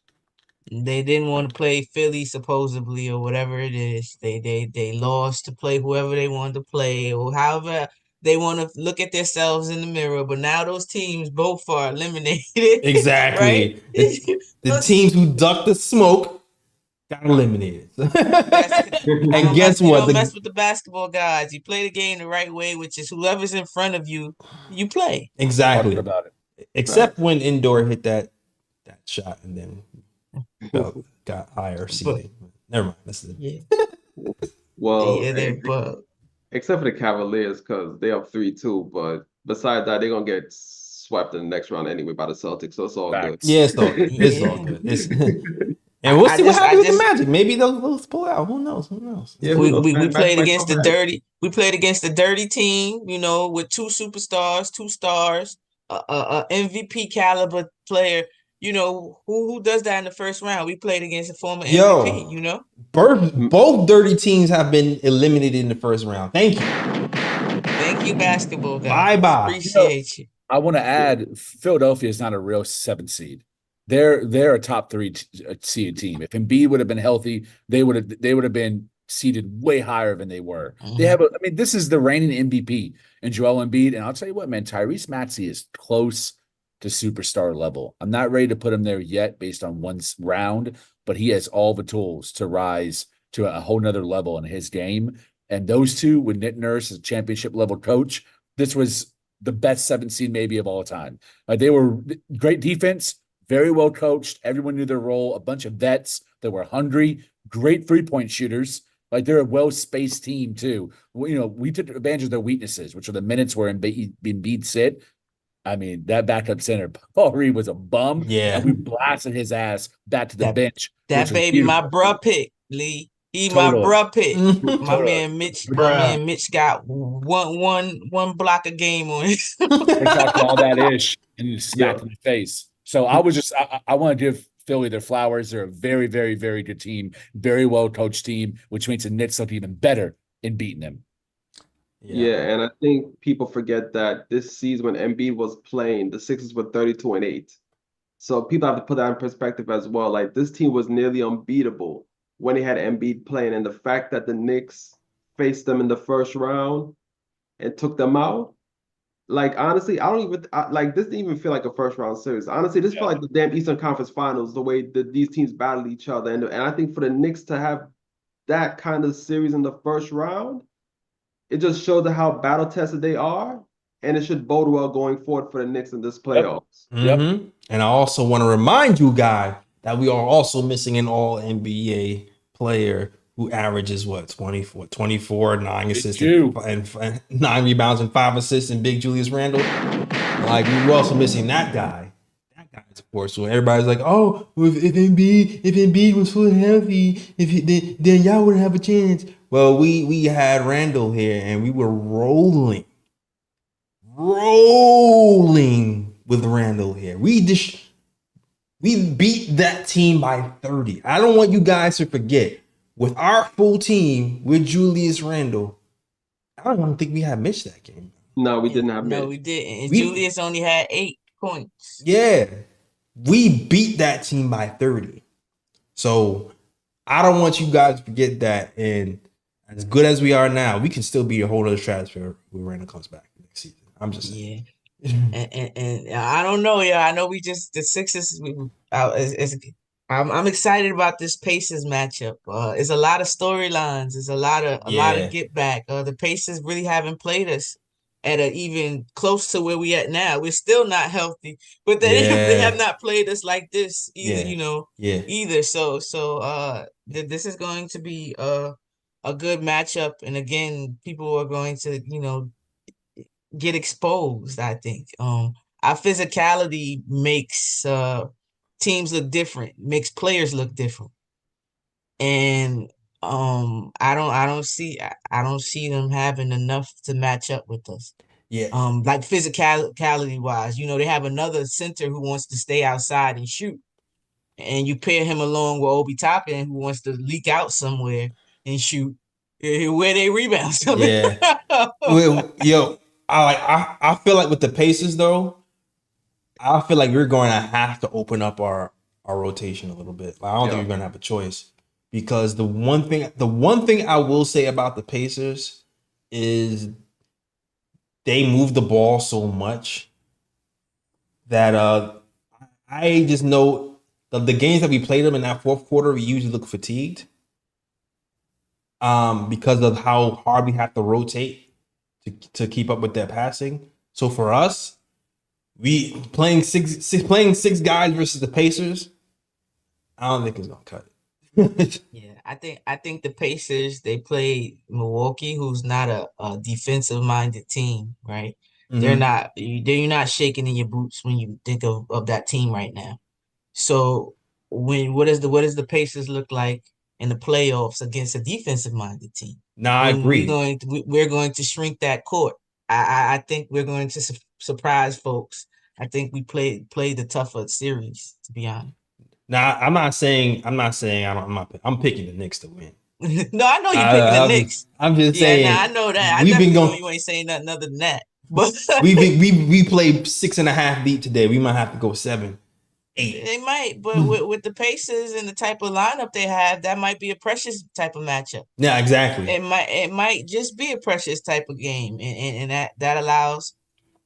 They didn't want to play Philly supposedly or whatever it is. They lost to play whoever they wanted to play or however they want to look at themselves in the mirror. But now those teams both are eliminated. Exactly. Right? The teams who ducked the smoke got eliminated. And guess what? Don't mess with the basketball guys. You play the game the right way, which is whoever's in front of you, you play. Exactly. About it. Except when Indoor hit that shot and then got higher seeding. Never mind. That's it. Yeah. Well, Yeah, except for the Cavaliers, because they up 3-2. But besides that, they're gonna get swept in the next round anyway by the Celtics. So it's all good. Yeah, it's all good. And we'll see what happens with the Magic. Maybe they'll pull out. Who knows? Yeah, we played against the dirty. We played against the dirty team, with two superstars, 2 stars, MVP caliber player. Who does that in the first round? We played against a former MVP. Both dirty teams have been eliminated in the first round. Thank you, basketball guys. Bye. Appreciate you. I want to add, Philadelphia is not a real 7th seed. They're a top 3 seeded team. If Embiid would have been healthy, they would have been seeded way higher than they were. Mm-hmm. This is the reigning MVP in Joel Embiid, and I'll tell you what, man, Tyrese Maxey is close to superstar level. I'm not ready to put him there yet based on one round, but he has all the tools to rise to a whole nother level in his game. And those two, with Nick Nurse as a championship level coach, this was the best 7th seed maybe of all time. They were great defense, very well coached. Everyone knew their role. A bunch of vets that were hungry, great 3-point shooters. They're a well-spaced team too. We took advantage of their weaknesses, which are the minutes where Embiid sit. I mean, that backup center, Paul Reed, was a bum. Yeah. And we blasted his ass back to the bench. That baby, my bruh pick, Lee. He my bruh pick. My man Mitch got one block a game on it. Exactly all that ish, and he smacked in the face. So I want to give Philly their flowers. They're a very, very, very good team, very well coached team, which makes the Knicks look even better in beating them. Yeah, and I think people forget that this season when Embiid was playing, the Sixers were 32-8. So people have to put that in perspective as well. This team was nearly unbeatable when they had Embiid playing, and the fact that the Knicks faced them in the first round and took them out. Honestly, I don't even this didn't even feel like a first round series. Honestly, this felt like the damn Eastern Conference Finals, the way that these teams battled each other. And I think for the Knicks to have that kind of series in the first round, it just shows how battle tested they are, and it should bode well going forward for the Knicks in this playoffs. Mm-hmm. And I also want to remind you guys that we are also missing an all NBA player who averages 24, 9 assists and 9 rebounds and 5 assists in Big Julius Randle. We were also missing that guy. That guy, of course. So everybody's like, oh, if Embiid was fully healthy, then y'all wouldn't have a chance. Well, we had Randle here, and we were rolling with Randle here. We beat that team by 30. I don't want you guys to forget. With our full team, with Julius Randle, I don't think we had Mitch that game. No, we didn't have Mitch. No, we didn't. And Julius only had 8 points. Yeah. We beat that team by 30. So I don't want you guys to forget that. And as good as we are now, we can still be a whole other stratosphere when Randle comes back next season. I'm just saying. Yeah. and I don't know, I know the Sixers. I'm excited about this Pacers matchup. It's a lot of storylines. It's a lot of get back. The Pacers really haven't played us at a even close to where we at now. We're still not healthy, but they have not played us like this either. Either. This is going to be a good matchup, and again, people are going to get exposed. I think our physicality makes teams look different, makes players look different. And I don't see them having enough to match up with us. Yeah. Like physicality wise, they have another center who wants to stay outside and shoot. And you pair him along with Obi Toppin, who wants to leak out somewhere and shoot. Where they rebounds coming. Yeah. Well, yo, I feel like with the Pacers though, I feel like we're going to have to open up our rotation a little bit. Like, I don't think we're going to have a choice, because the one thing I will say about the Pacers is they move the ball so much that I just know the games that we played them in that fourth quarter, we usually look fatigued because of how hard we have to rotate to keep up with their passing. So for us, we playing six guys versus the Pacers, I don't think it's gonna cut it. Yeah, I think the Pacers, they play Milwaukee, who's not a defensive minded team, right? Mm-hmm. You're not shaking in your boots when you think of that team right now. So what does the Pacers look like in the playoffs against a defensive minded team? Nah, I When agree. we're going to shrink that court. I think we're going to surprise folks. I think we play the tougher series, to be honest. Nah, I'm not saying I'm picking the Knicks to win. No, I know you're picking the Knicks. I'm just Yeah, saying. I know that. I We've been definitely know going. you ain't saying nothing other than that. But We played 6.5 deep today. We might have to go 7, 8. they might. But with the Pacers and the type of lineup they have, that might be a precious type of matchup. Yeah, exactly. It might just be a precious type of game, and that allows.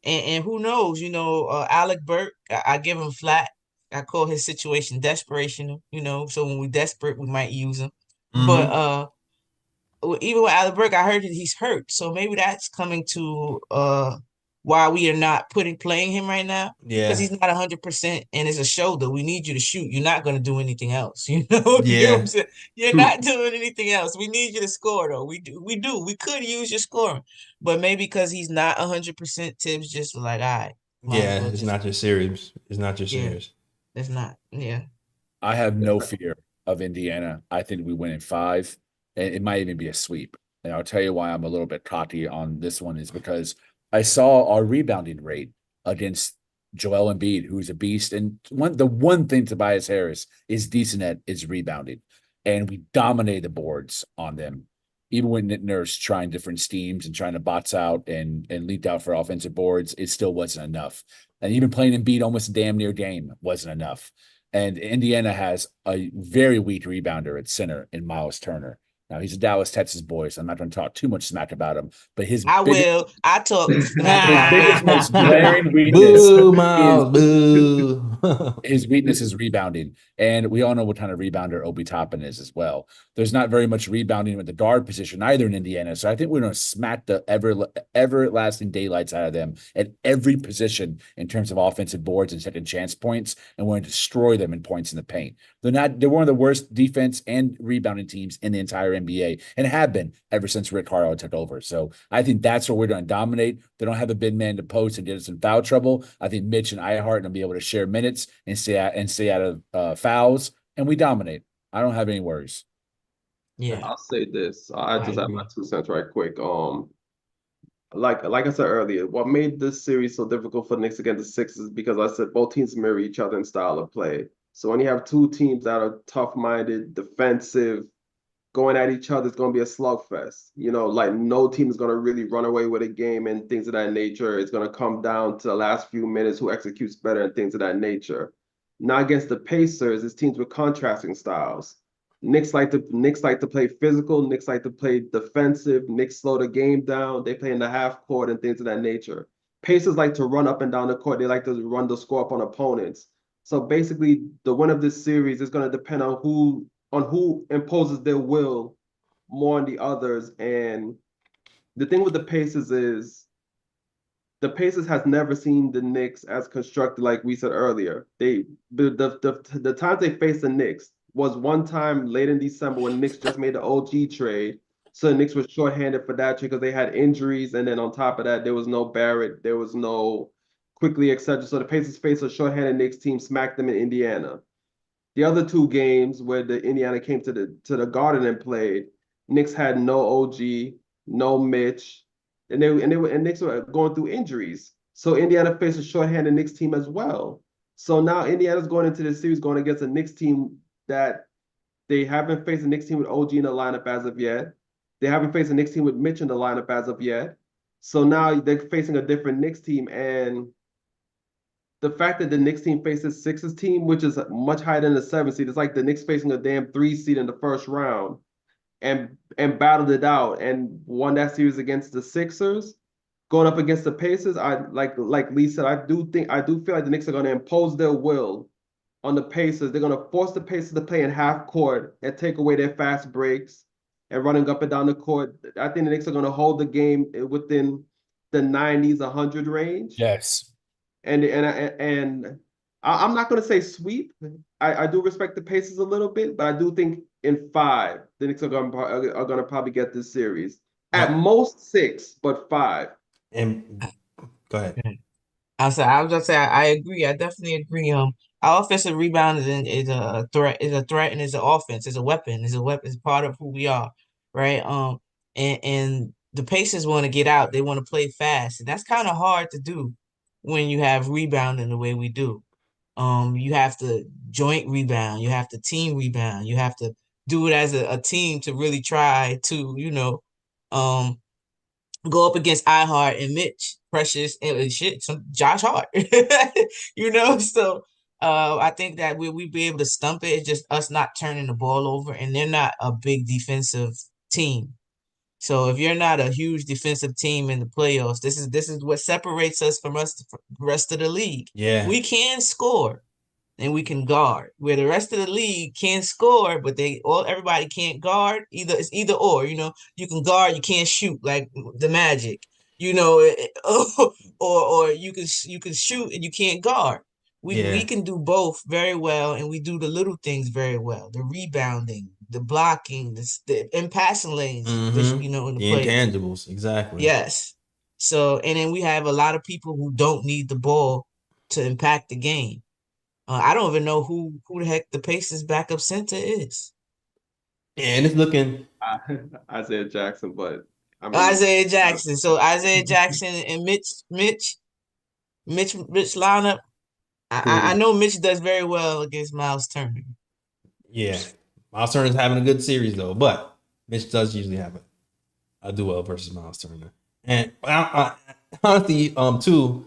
And who knows? Alec Burke, I give him flat. I call his situation desperation. So when we're desperate, we might use him. But Mm-hmm. even with Alec Burke, I heard that he's hurt. So maybe that's coming to why we are not playing him right now. Because Yeah. he's not 100%, and it's a shoulder. We need you to shoot. You're not going to do anything else. You know what Yeah. I'm saying? You're not doing anything else. We need you to score, though. We do. We could use your scoring, but maybe because he's not 100%, Tibbs just like, all right, might as Yeah, well it's just not just serious. It's not just yeah. serious. It's not. Yeah. I have no fear of Indiana. I think we win in 5, and it might even be a sweep. And I'll tell you why I'm a little bit cocky on this one is because I saw our rebounding rate against Joel Embiid, who's a beast. And the one thing Tobias Harris is decent at is rebounding. And we dominated the boards on them. Even when Nick Nurse trying different schemes and trying to box out and lead out for offensive boards, it still wasn't enough. And even playing Embiid almost a damn near game wasn't enough. And Indiana has a very weak rebounder at center in Miles Turner. Now, he's a Dallas, Texas boy, so I'm not going to talk too much smack about him. But I talk smack his about biggest, him. most glaring weakness Boo, Miles, boo. his weakness is rebounding. And we all know what kind of rebounder Obi Toppin is as well. There's not very much rebounding with the guard position either in Indiana. So I think we're going to smack the everlasting daylights out of them at every position in terms of offensive boards and second chance points. And we're going to destroy them in points in the paint. They're one of the worst defense and rebounding teams in the entire NBA and have been ever since Rick Carlisle took over. So I think that's where we're going to dominate. They don't have a big man to post and get us in foul trouble. I think Mitch and Ihart will be able to share minutes and stay out of fouls, and we dominate. I don't have any worries. Yeah. I'll say this. I just have agree. my 2 cents right quick. Like I said earlier, what made this series so difficult for Knicks against the Sixers is because I said both teams mirror each other in style of play. So when you have two teams that are tough-minded, defensive, going at each other, it's going to be a slugfest. Like no team is going to really run away with a game and things of that nature. It's going to come down to the last few minutes, who executes better and things of that nature. Now against the Pacers, it's teams with contrasting styles. Knicks like to play physical. Knicks like to play defensive. Knicks slow the game down. They play in the half court and things of that nature. Pacers like to run up and down the court. They like to run the score up on opponents. So basically, the win of this series is going to depend on who imposes their will more on the others. And the thing with the Pacers is the Pacers has never seen the Knicks as constructed, like we said earlier. The times they faced the Knicks was one time late in December when the Knicks just made the OG trade. So the Knicks were shorthanded for that trade because they had injuries, and then on top of that, there was no Barrett, there was no Quickly, etc. So the Pacers faced a shorthanded Knicks team, smacked them in Indiana. The other two games where the Indiana came to the Garden and played, Knicks had no OG, no Mitch, and Knicks were going through injuries. So Indiana faced a shorthanded Knicks team as well. So now Indiana's going into this series going against a Knicks team that they haven't faced a Knicks team with OG in the lineup as of yet. They haven't faced a Knicks team with Mitch in the lineup as of yet. So now they're facing a different Knicks team, and the fact that the Knicks team faces Sixers team, which is much higher than the 7 seed, it's like the Knicks facing a damn 3 seed in the first round and battled it out and won that series against the Sixers. Going up against the Pacers, I like Lee said, I do feel like the Knicks are going to impose their will on the Pacers. They're going to force the Pacers to play in half court and take away their fast breaks and running up and down the court. I think the Knicks are going to hold the game within the 90s, 100 range. Yes. And I'm not going to say sweep. I do respect the Pacers a little bit, but I do think in 5, the Knicks are going to probably get this series. At most 6, but 5. And go ahead. I was gonna say I agree. I definitely agree. Our offensive rebound is a threat. Is a threat, and is an offense. Is a weapon. Is a weapon. Is part of who we are, right? And the Pacers want to get out. They want to play fast, and that's kind of hard to do when you have rebounding the way we do. You have to joint rebound. You have to team rebound. You have to do it as a team to really try to go up against Hart and Mitch, Precious, and some Josh Hart. So I think that we be able to stump it. It's just us not turning the ball over, and they're not a big defensive team. So if you're not a huge defensive team in the playoffs, this is what separates us from the rest of the league. Yeah. We can score and we can guard, where the rest of the league can score, but everybody can't guard. It's either or. You can guard, you can't shoot, like the Magic. Or you can shoot and you can't guard. We can do both very well, and we do the little things very well. The rebounding, the blocking, in passing lanes. In the intangibles, exactly. Yes. So, and then we have a lot of people who don't need the ball to impact the game. I don't even know who the heck the Pacers backup center is. And it's looking Isaiah Jackson, but Isaiah Jackson. So Isaiah Jackson and Mitch lineup. I know Mitch does very well against Miles Turner. Yeah, Miles Turner's having a good series though, but Mitch does usually have a duel versus Miles Turner. And honestly, too.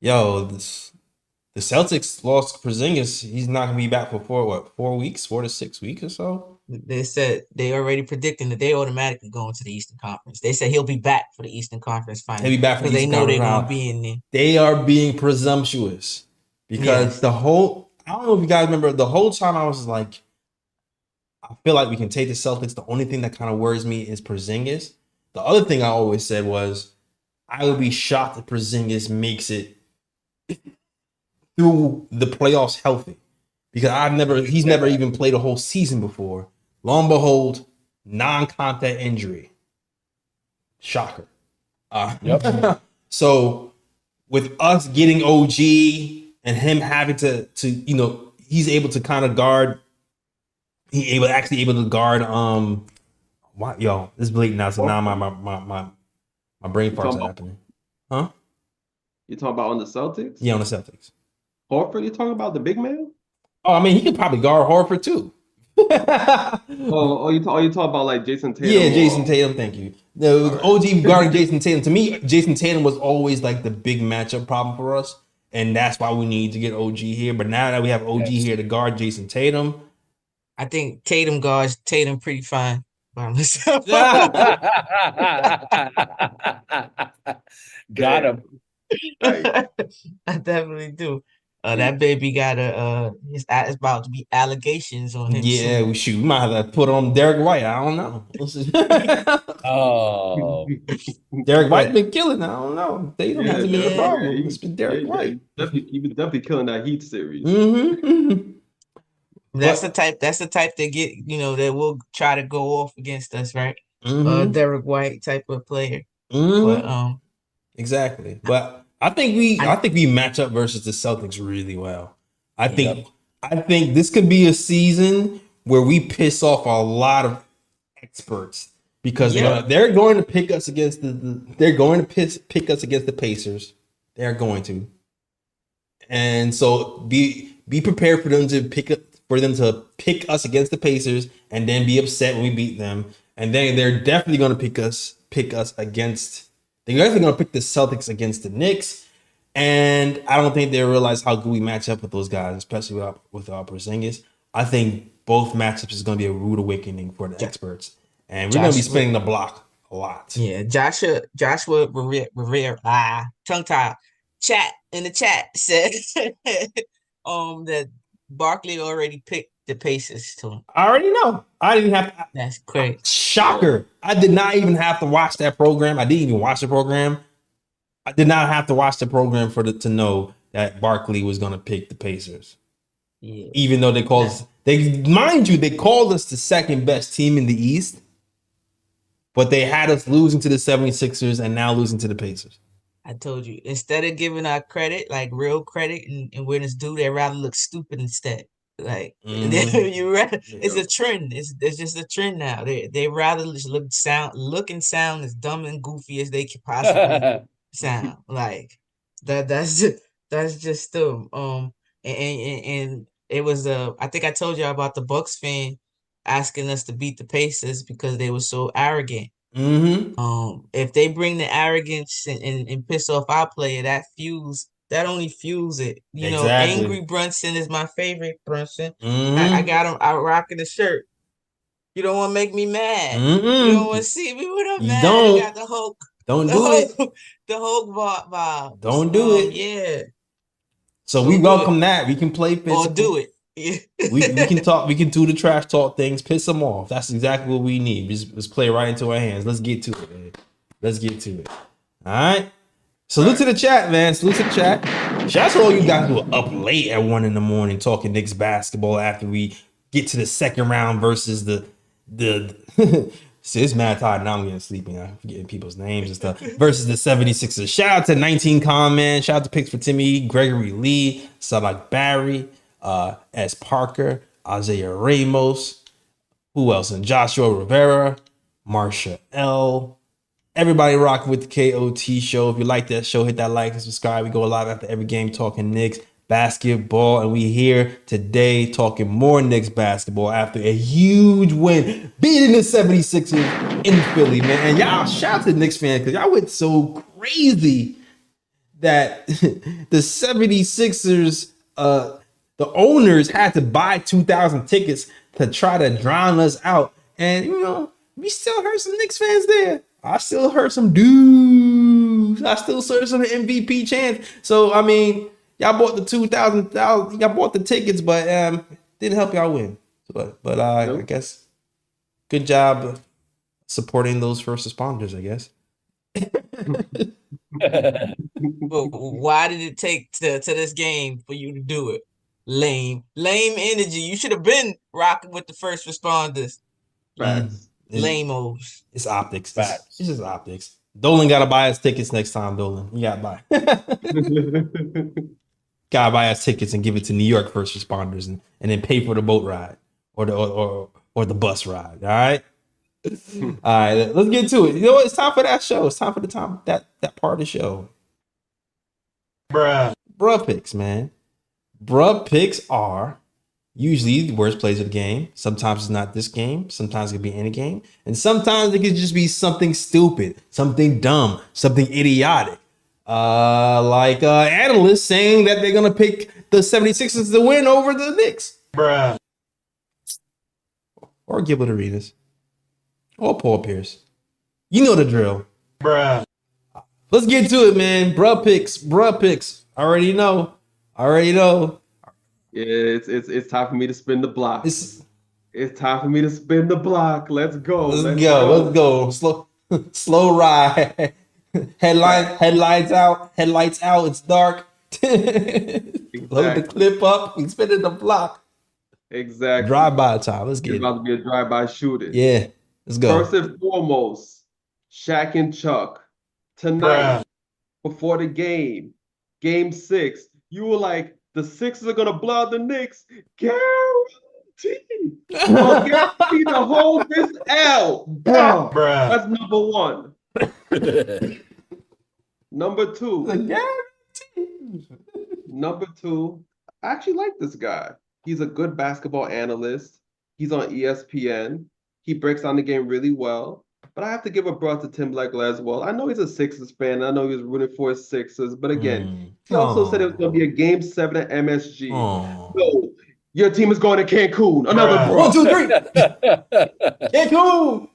The Celtics lost Porzingis. He's not gonna be back for 4 weeks, 4 to 6 weeks or so. They said they already predicting that they automatically go into the Eastern Conference. They said he'll be back for the Eastern Conference final. He'll be back for the Eastern Conference. They know they're gonna be in there. They are being presumptuous because I don't know if you guys remember the whole time I was like, I feel like we can take the Celtics. The only thing that kind of worries me is Porzingis. The other thing I always said was I would be shocked if Porzingis makes it through the playoffs healthy, because he's never even played a whole season before. Lo and behold, non-contact injury. Shocker. So with us getting OG and him having to he's able to kind of guard. Able to guard. This is blatant now. So now my brain farts are happening. Huh? You talking about on the Celtics? Yeah, on the Celtics. Horford, you talking about the big man? Oh, I mean, he could probably guard Horford too. you talking about like Jason Tatum? Yeah, Jason Tatum. Thank you. The OG guarding Jason Tatum. To me, Jason Tatum was always like the big matchup problem for us, and that's why we need to get OG here. But now that we have OG here to guard Jason Tatum, I think Tatum guards Tatum pretty fine by himself. Got him. Like, I definitely do. That baby got it's about to be allegations on him Yeah, soon. we might have to put on Derek White. I don't know. Oh, Derek White But been killing. I don't know. Tatum hasn't been the yeah, problem. It's been Derek White. he was definitely killing that Heat series. Mm-hmm. that's the But type. That's the type that get that will try to go off against us, right? mm-hmm. Derek White type of player. But Mm-hmm. Exactly. But I think I we match up versus the Celtics really well. I yeah. think I think this could be a season where we piss off a lot of experts because Yep. they're going to pick us against they're going to pick us against the Pacers. They're going to. And so be prepared for them to pick us against the Pacers and then be upset when we beat them. And then they're definitely going to pick us against. They're definitely going to pick the Celtics against the Knicks. And I don't think they realize how good we match up with those guys, especially with our Porzingis. I think both matchups is going to be a rude awakening for the experts, and we're going to be spinning the block a lot. Yeah, Joshua Rivera, tongue tie. Chat in the chat said that Barkley already picked the Pacers to him. I already know. I didn't have to. That's crazy. Shocker. I did not even have to watch that program. I didn't even watch the program. I did not have to watch the program to know that Barkley was going to pick the Pacers. Yeah. Even though they called us, they called us the second best team in the East, but they had us losing to the 76ers and now losing to the Pacers. I told you, instead of giving our credit, like real credit and when it's due, they rather look stupid instead. Like it's a trend. It's just a trend now. They rather just look and sound as dumb and goofy as they could possibly sound. Like that's just them. And it was I think I told you about the Bucks fan asking us to beat the Pacers because they were so arrogant. If they bring the arrogance and piss off our player, that only fuels it. Angry Brunson is my favorite Brunson. I got him out rocking the shirt. You don't want to make me mad. You don't want to see me when I'm mad. Don't. I got the Hulk. Don't do it. The Hulk vibe. Don't do it. Yeah. So Don't we welcome that. We can play physical. Or do it. we can talk. We can do the trash talk things. Piss them off. That's exactly what we need. Just play right into our hands. Let's get to it, man. Let's get to it. All right. Salute to the chat, man. Salute to the chat. Shout out to all you guys who are up late at 1 a.m. talking Knicks basketball after we get to the second round versus the See, it's mad tired. Now I'm getting sleepy. I'm forgetting people's names and stuff. Versus the 76ers. Shout out to 19 Common. Shout out to Picks for Timmy, Gregory Lee, Salak Barry, S. Parker, Isaiah Ramos. Who else? And Joshua Rivera, Marsha L. Everybody rocking with the KOT show. If you like that show, hit that like and subscribe. We go live after every game talking Knicks basketball, and we here today talking more Knicks basketball after a huge win, beating the 76ers in Philly, man. And y'all, shout out to the Knicks fans, because y'all went so crazy that the 76ers, the owners had to buy 2,000 tickets to try to drown us out. And, we still heard some Knicks fans there. I still heard some dudes. I still heard some MVP chants. So, I mean, y'all bought the 2,000. Y'all bought the tickets, but didn't help y'all win. But nope. I guess good job supporting those first responders, I guess. But why did it take to this game for you to do it? Lame energy. You should have been rocking with the first responders. Facts. Lame-os. It's optics. It's just optics. Dolan gotta buy us tickets next time, Dolan. You gotta buy. Gotta buy us tickets and give it to New York first responders and then pay for the boat ride or the bus ride. All right. All right, let's get to it. It's time for that show. It's time for that part of the show. Bruh picks, man. Bruh picks are usually the worst plays of the game. Sometimes it's not this game. Sometimes it could be any game. And sometimes it could just be something stupid, something dumb, something idiotic. Like analysts saying that they're going to pick the 76ers to win over the Knicks. Bruh. Or Gilbert Arenas. Or Paul Pierce. You know the drill. Bruh. Let's get to it, man. Bruh picks. Already know. Yeah, it's time for me to spin the block. It's It's time for me to spin the block. Let's go. Let's go. Slow ride. Headlights out. It's dark. Load the clip up. We spinning the block. Exactly. Drive-by time. Let's It's get about it. to be a drive-by shooting. Yeah. Let's go. First and foremost, Shaq and Chuck, tonight, before the game 6, you were like, the Sixers are going to blow out the Knicks. Guaranteed. Well, guaranteed to hold this L. Bro. That's number one. Number two, I actually like this guy. He's a good basketball analyst. He's on ESPN. He breaks down the game really well. But I have to give a bruh to Tim Legler as well. I know he's a Sixers fan. I know he was rooting for his Sixers. But again, he also said it was going to be a game 7 at MSG. So your team is going to Cancun. Another bruh. 1, 2, 3. Cancun.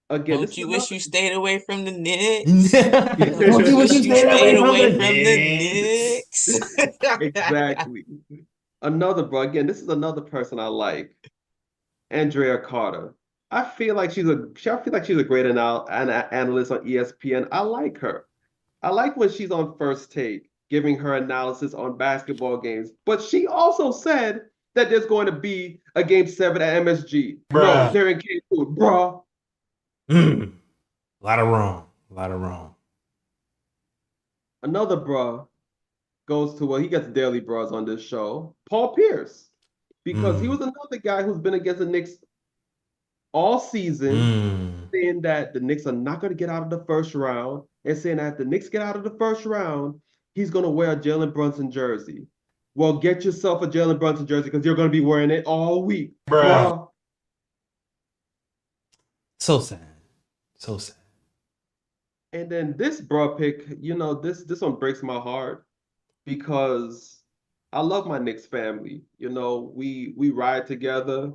Again, Don't you wish you stayed away from the Knicks? Don't you wish you stayed away from the Knicks? Exactly. Another bro. Again, this is another person I like. Andrea Carter. I feel like she's a great analyst on ESPN. I like her. I like when she's on First Take, giving her analysis on basketball games. But she also said that there's going to be a game 7 at MSG. No, they're in Cancun, bro. A lot of wrong. Another bruh goes to, well, he gets daily bros on this show, Paul Pierce, because he was another guy who's been against the Knicks all season, saying that the Knicks are not going to get out of the first round, and saying that if the Knicks get out of the first round, he's going to wear a Jaylen Brunson jersey. Well, get yourself a Jaylen Brunson jersey because you're going to be wearing it all week, bruh. So sad. And then this bruh pick, this one breaks my heart because I love my Knicks family. We ride together.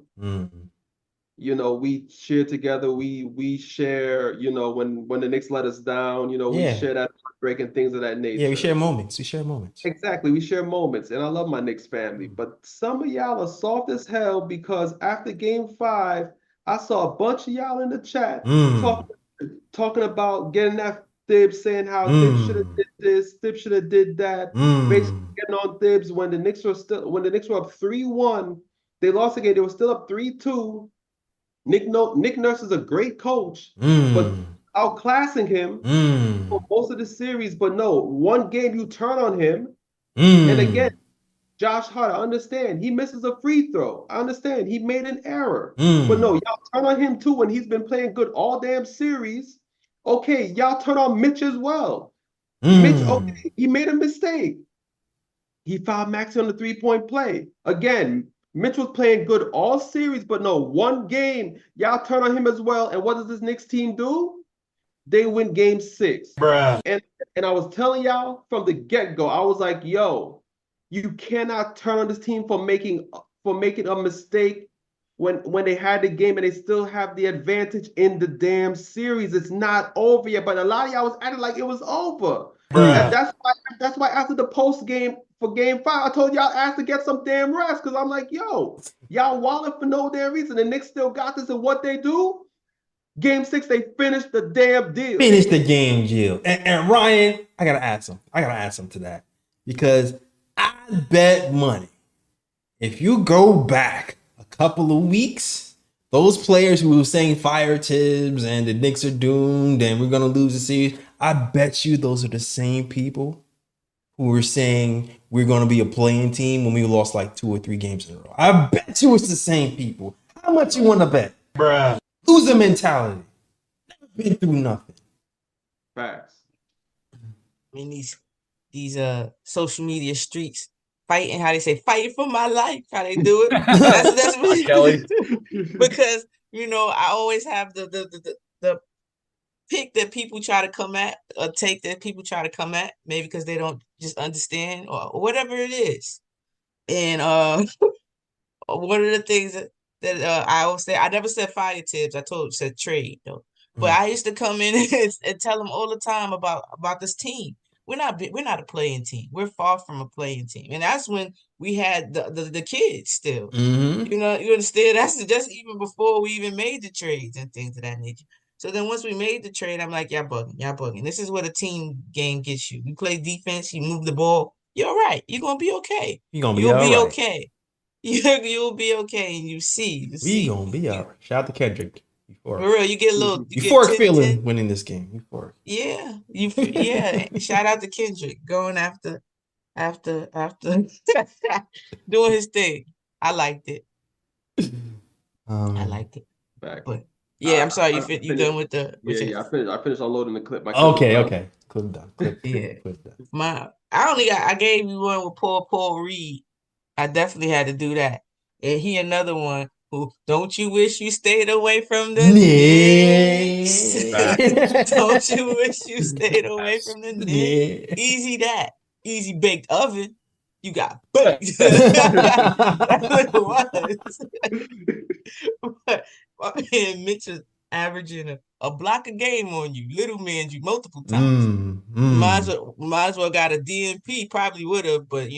We cheer together. We share, when the Knicks let us down, we share that breaking things of that nature. Yeah, we share moments. Exactly. We share moments. And I love my Knicks family. But some of y'all are soft as hell because after game 5, I saw a bunch of y'all in the chat talking about getting that Tibs, saying how Tibs should have did this, Tibs should have did that. Basically getting on Tibs when the Knicks were up 3-1. They lost again. They were still up 3-2. Nick Nurse is a great coach, but outclassing him for most of the series. But no, one game you turn on him, and again, Josh Hart, I understand he misses a free throw. I understand he made an error, but no, y'all turn on him too when he's been playing good all damn series. Okay, y'all turn on Mitch as well. Mitch, okay, he made a mistake. He fouled Maxey on the 3-point play. Again, Mitch was playing good all series, but no, one game, y'all turn on him as well. And what does this Knicks team do? They win game 6. And I was telling y'all from the get-go, I was like, yo, you cannot turn on this team for making a mistake when they had the game and they still have the advantage in the damn series. It's not over yet, but a lot of y'all was acting like it was over. And that's why after the post game for game 5, I told y'all asked to get some damn rest because I'm like, yo, y'all walling for no damn reason. The Knicks still got this, and what they do? Game 6, they finished the damn deal. Finish the game, Jill. And Ryan, I gotta add some to that because I bet money if you go back a couple of weeks, those players who were saying fire Tibs and the Knicks are doomed and we're gonna lose the series, I bet you those are the same people who were saying we're gonna be a playing team when we lost like 2 or 3 games in a row. I bet you it's the same people. How much you want to bet? Loser mentality. Never been through nothing. Facts. I mean, these social media streets fighting, how they say, fighting for my life, how they do it. That's me. Kelly. Because, I always have the pick that people try to come at, or take that people try to come at, maybe because they don't just understand or whatever it is. And one of the things that I always say, I never said fire Tibs. I said trade though. But I used to come in and tell them all the time about this team. We're not a playing team. We're far from a playing team. And that's when we had the kids still. Mm-hmm. You know, you understand? That's just even before we even made the trades and things of that nature. So then once we made the trade, I'm like, y'all bugging. This is what a team game gets you. You play defense, you move the ball, you're all right. You're gonna be okay. You'll be okay. You'll be okay. And you see. We gonna be all right. Shout out to Kendrick. For real, you get a little euphoric feeling winning this game. Euphoric. Yeah. Shout out to Kendrick going after doing his thing. I liked it. I liked it. Back. But yeah, I'm sorry. You done with the? I finished unloading the clip. Okay. Clip done. Clip done. I gave you one with Paul Reed. I definitely had to do that. And he another one who, don't you wish you stayed away from the Knicks? Don't you wish you stayed away from the Knicks? Easy baked oven. You got baked. That's what it was. But my man Mitch is averaging a block a game on you, little man, you multiple times. Might as well got a DNP, probably would have, but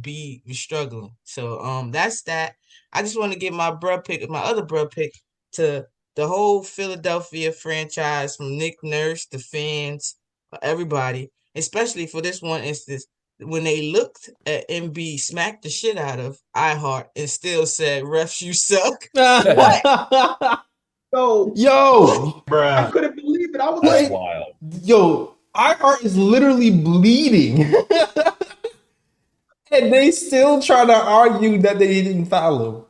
be struggling. So that's that. I just want to give my other bruh pick to the whole Philadelphia franchise, from Nick Nurse, the fans, everybody, especially for this one instance when they looked at Embiid smack the shit out of Hart and still said, "Refs, you suck." What? Yo, bruh. I couldn't believe it. I was like, wild. Yo, Hart is literally bleeding. And they still try to argue that they didn't foul him.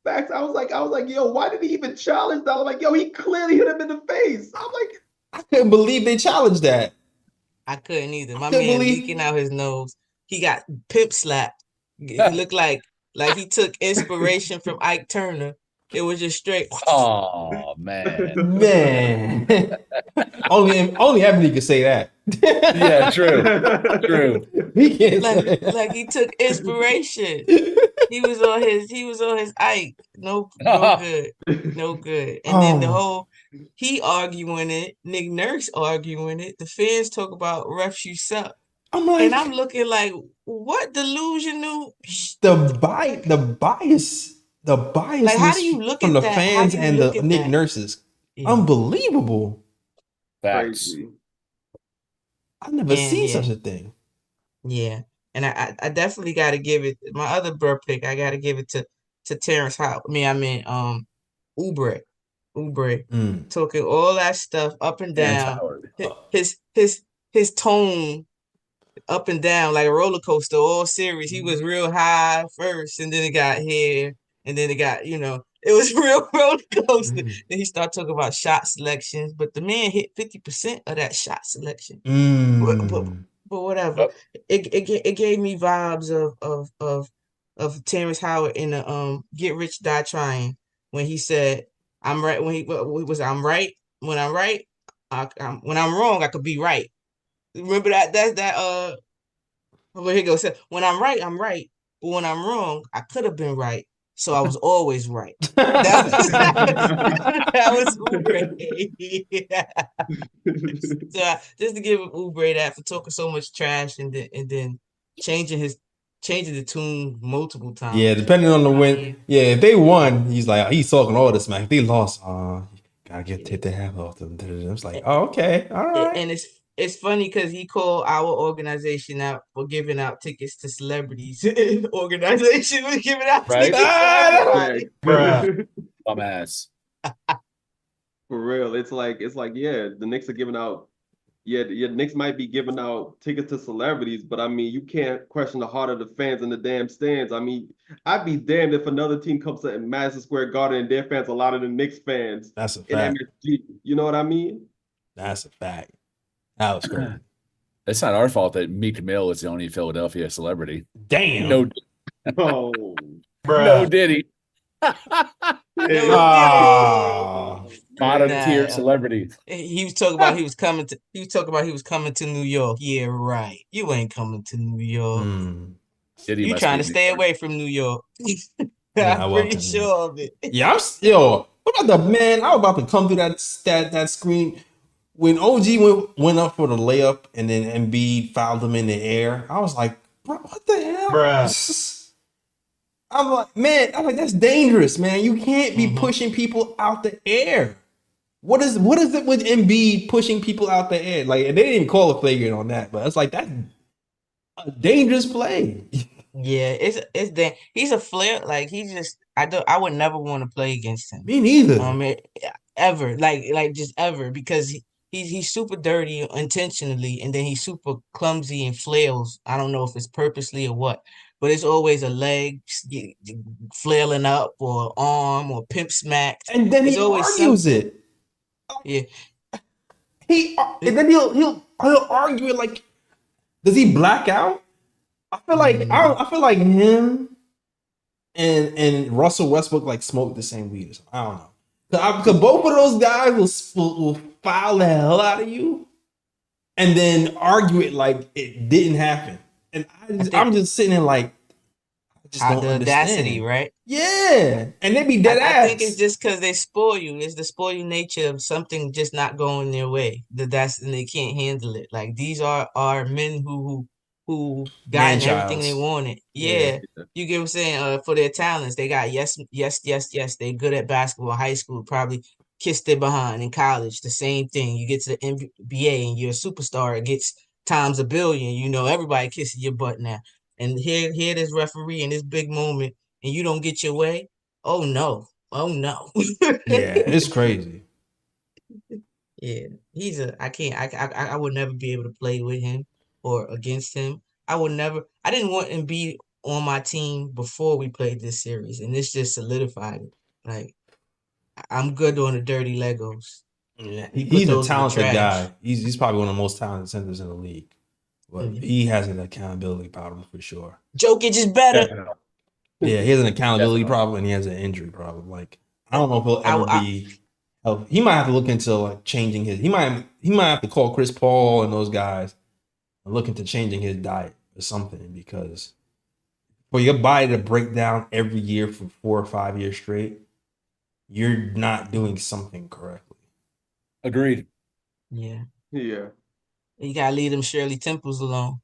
Facts. I was like, yo, why did he even challenge that? I'm like, yo, he clearly hit him in the face. I'm like, I couldn't believe they challenged that. I couldn't either. My man leaking out his nose. He got pimp slapped. He looked like he took inspiration from Ike Turner. It was just straight. Oh man. only Ebony could say that. Yeah, true. He can't like he took inspiration. He was on his Ike. No good. And then the whole he arguing it, Nick Nurse arguing it. The fans talk about refs you suck. I'm looking like, what delusional? The bias. Like, how do you look from at the that? fans and the Nick Nurses. Yeah. Unbelievable. Facts. I've never seen such a thing. Yeah. And I definitely got to give it, my other bro pick, I got to give it to Terrence Howard. Oubre. Talking all that stuff up and down. His tone up and down like a roller coaster all series. He was real high first, and then it got here, and then it got, it was real roller coaster. Then he started talking about shot selections, but the man hit 50% of that shot selection. But whatever. It gave me vibes of Terrence Howard in the Get Rich Die Trying, when he said, "I'm right." I'm right. When I'm right, when I'm wrong, I could be right. Remember that? Well, here goes. When I'm right, I'm right. But when I'm wrong, I could have been right. So I was always right. That was Oubre. So just to give Oubre that for talking so much trash and then changing the tune multiple times. Yeah, depending on the win. Yeah, if they won, he's talking all this smack. If they lost, gotta take the half off them. It's like, oh, okay, all right. And it's funny because he called our organization out for giving out tickets to celebrities. Organization was giving out tickets to everybody. Dumbass. For real. It's like, yeah, the Knicks are giving out, the Knicks might be giving out tickets to celebrities, but I mean, you can't question the heart of the fans in the damn stands. I mean, I'd be damned if another team comes to Madison Square Garden and their fans, a lot of the Knicks fans. That's a fact. MSG, you know what I mean? That's a fact. That was great. It's not our fault that Meek Mill is the only Philadelphia celebrity. Damn. No. Oh, no Diddy. Bottom tier celebrity. He was talking about he was coming to New York. Yeah, right. You ain't coming to New York. You trying to stay away from New York. I'm pretty sure of it. Yeah, What about the man? I was about to come through that screen when OG went up for the layup and then Embiid fouled him in the air. I was like, bro, what the hell? Bruh. I'm like, man, that's dangerous, man. You can't be Mhm. pushing people out the air. What is it with Embiid pushing people out the air? Like, and they didn't even call a flagrant on that, but it's like that's a dangerous play. Yeah, he's a flare. Like I would never want to play against him. Me neither. Ever like just ever because he's super dirty intentionally, and then he's super clumsy and flails. I don't know if it's purposely or what, but it's always a leg flailing up or arm or pimp smacked. And then It's he always argues something. it. Yeah, And then he'll argue it like, does he black out? I feel like I feel like him and Russell Westbrook like smoke the same weed or something. I don't know. Because both of those guys will foul the hell out of you and then argue it like it didn't happen. And I'm just sitting there like, I just don't the understand. audacity, right? Yeah. And they be dead ass. I think it's just because they spoil you. It's the spoil you nature of something just not going their way. And they can't handle it. Like these are men who gotten everything they Man-childs. wanted. Yeah. Yeah. You get what I'm saying? For their talents, they got yes. They good at basketball, high school, probably kissed their behind in college. The same thing. You get to the NBA and you're a superstar. It gets times a billion. You know, everybody kissing your butt now. And here this referee in this big moment, and you don't get your way. Oh no. Oh no. Yeah, it's crazy. Yeah. I would never be able to play with him or against him. I didn't want him to be on my team before we played this series, and this just solidified it. Like I'm good on the dirty Legos. Yeah, We put he's a those in the talented trash. guy. He's probably one of the most talented centers in the league. But he has an accountability problem for sure. Jokic is better. Definitely. Yeah, he has an accountability Definitely. problem and he has an injury problem. Like, I don't know if he'll ever be healthy. He might have to look into like changing his. He might have to call Chris Paul and those guys and look into changing his diet or something, because for your body to break down every year for 4 or 5 years straight, you're not doing something correctly. Agreed. Yeah. Yeah, You gotta leave them Shirley Temples alone.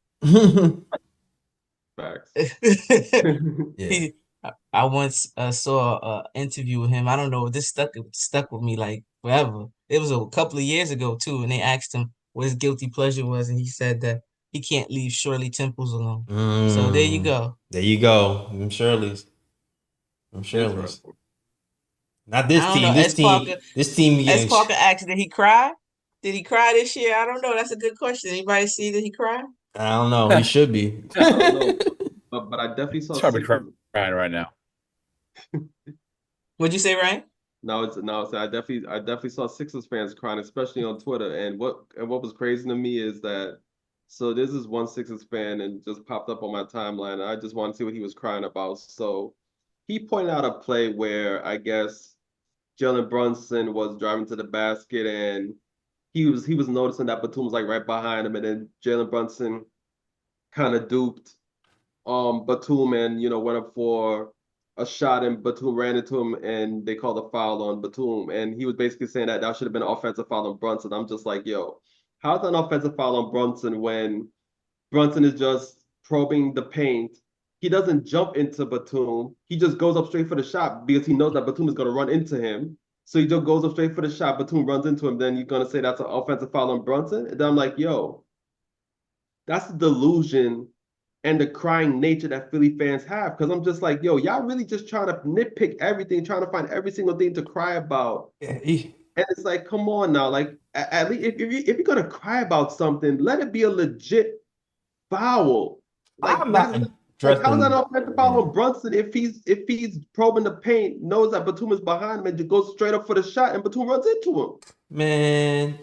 facts. Yeah. I once saw an interview with him. I don't know. This stuck with me like forever. It was a couple of years ago too, and they asked him what his guilty pleasure was, and he said that he can't leave Shirley Temples alone. So there you go. There you go. I'm Shirley's. Interesting. Not this I don't team. know. This team. As Parker asked, did he cry? Did he cry this year? I don't know. That's a good question. Anybody see that he cried? I don't know. He should be. I don't know, but I definitely saw. It's probably crying right now. What'd you say, Ryan? I definitely saw Sixers fans crying, especially on Twitter. And what was crazy to me is that, so this is one Sixers fan and just popped up on my timeline. I just wanted to see what he was crying about. So he pointed out a play where I guess Jaylen Brunson was driving to the basket and he was noticing that Batum was like right behind him, and then Jaylen Brunson kind of duped Batum and went up for a shot, and Batum ran into him and they called a foul on Batum, and he was basically saying that should have been an offensive foul on Brunson. I'm just like, yo, how's an offensive foul on Brunson when Brunson is just probing the paint? He doesn't jump into Batum. He just goes up straight for the shot because he knows that Batum is going to run into him. So he just goes up straight for the shot. Batum runs into him. Then you're going to say that's an offensive foul on Brunson? And then I'm like, yo, that's the delusion and the crying nature that Philly fans have. Because I'm just like, yo, y'all really just trying to nitpick everything, trying to find every single thing to cry about. And it's like, come on now. Like, at least if you're going to cry about something, let it be a legit foul. Like, I'm not like, how's that offensive foul on Brunson if he's probing the paint, knows that Batum is behind him, and just goes straight up for the shot, and Batum runs into him? Man,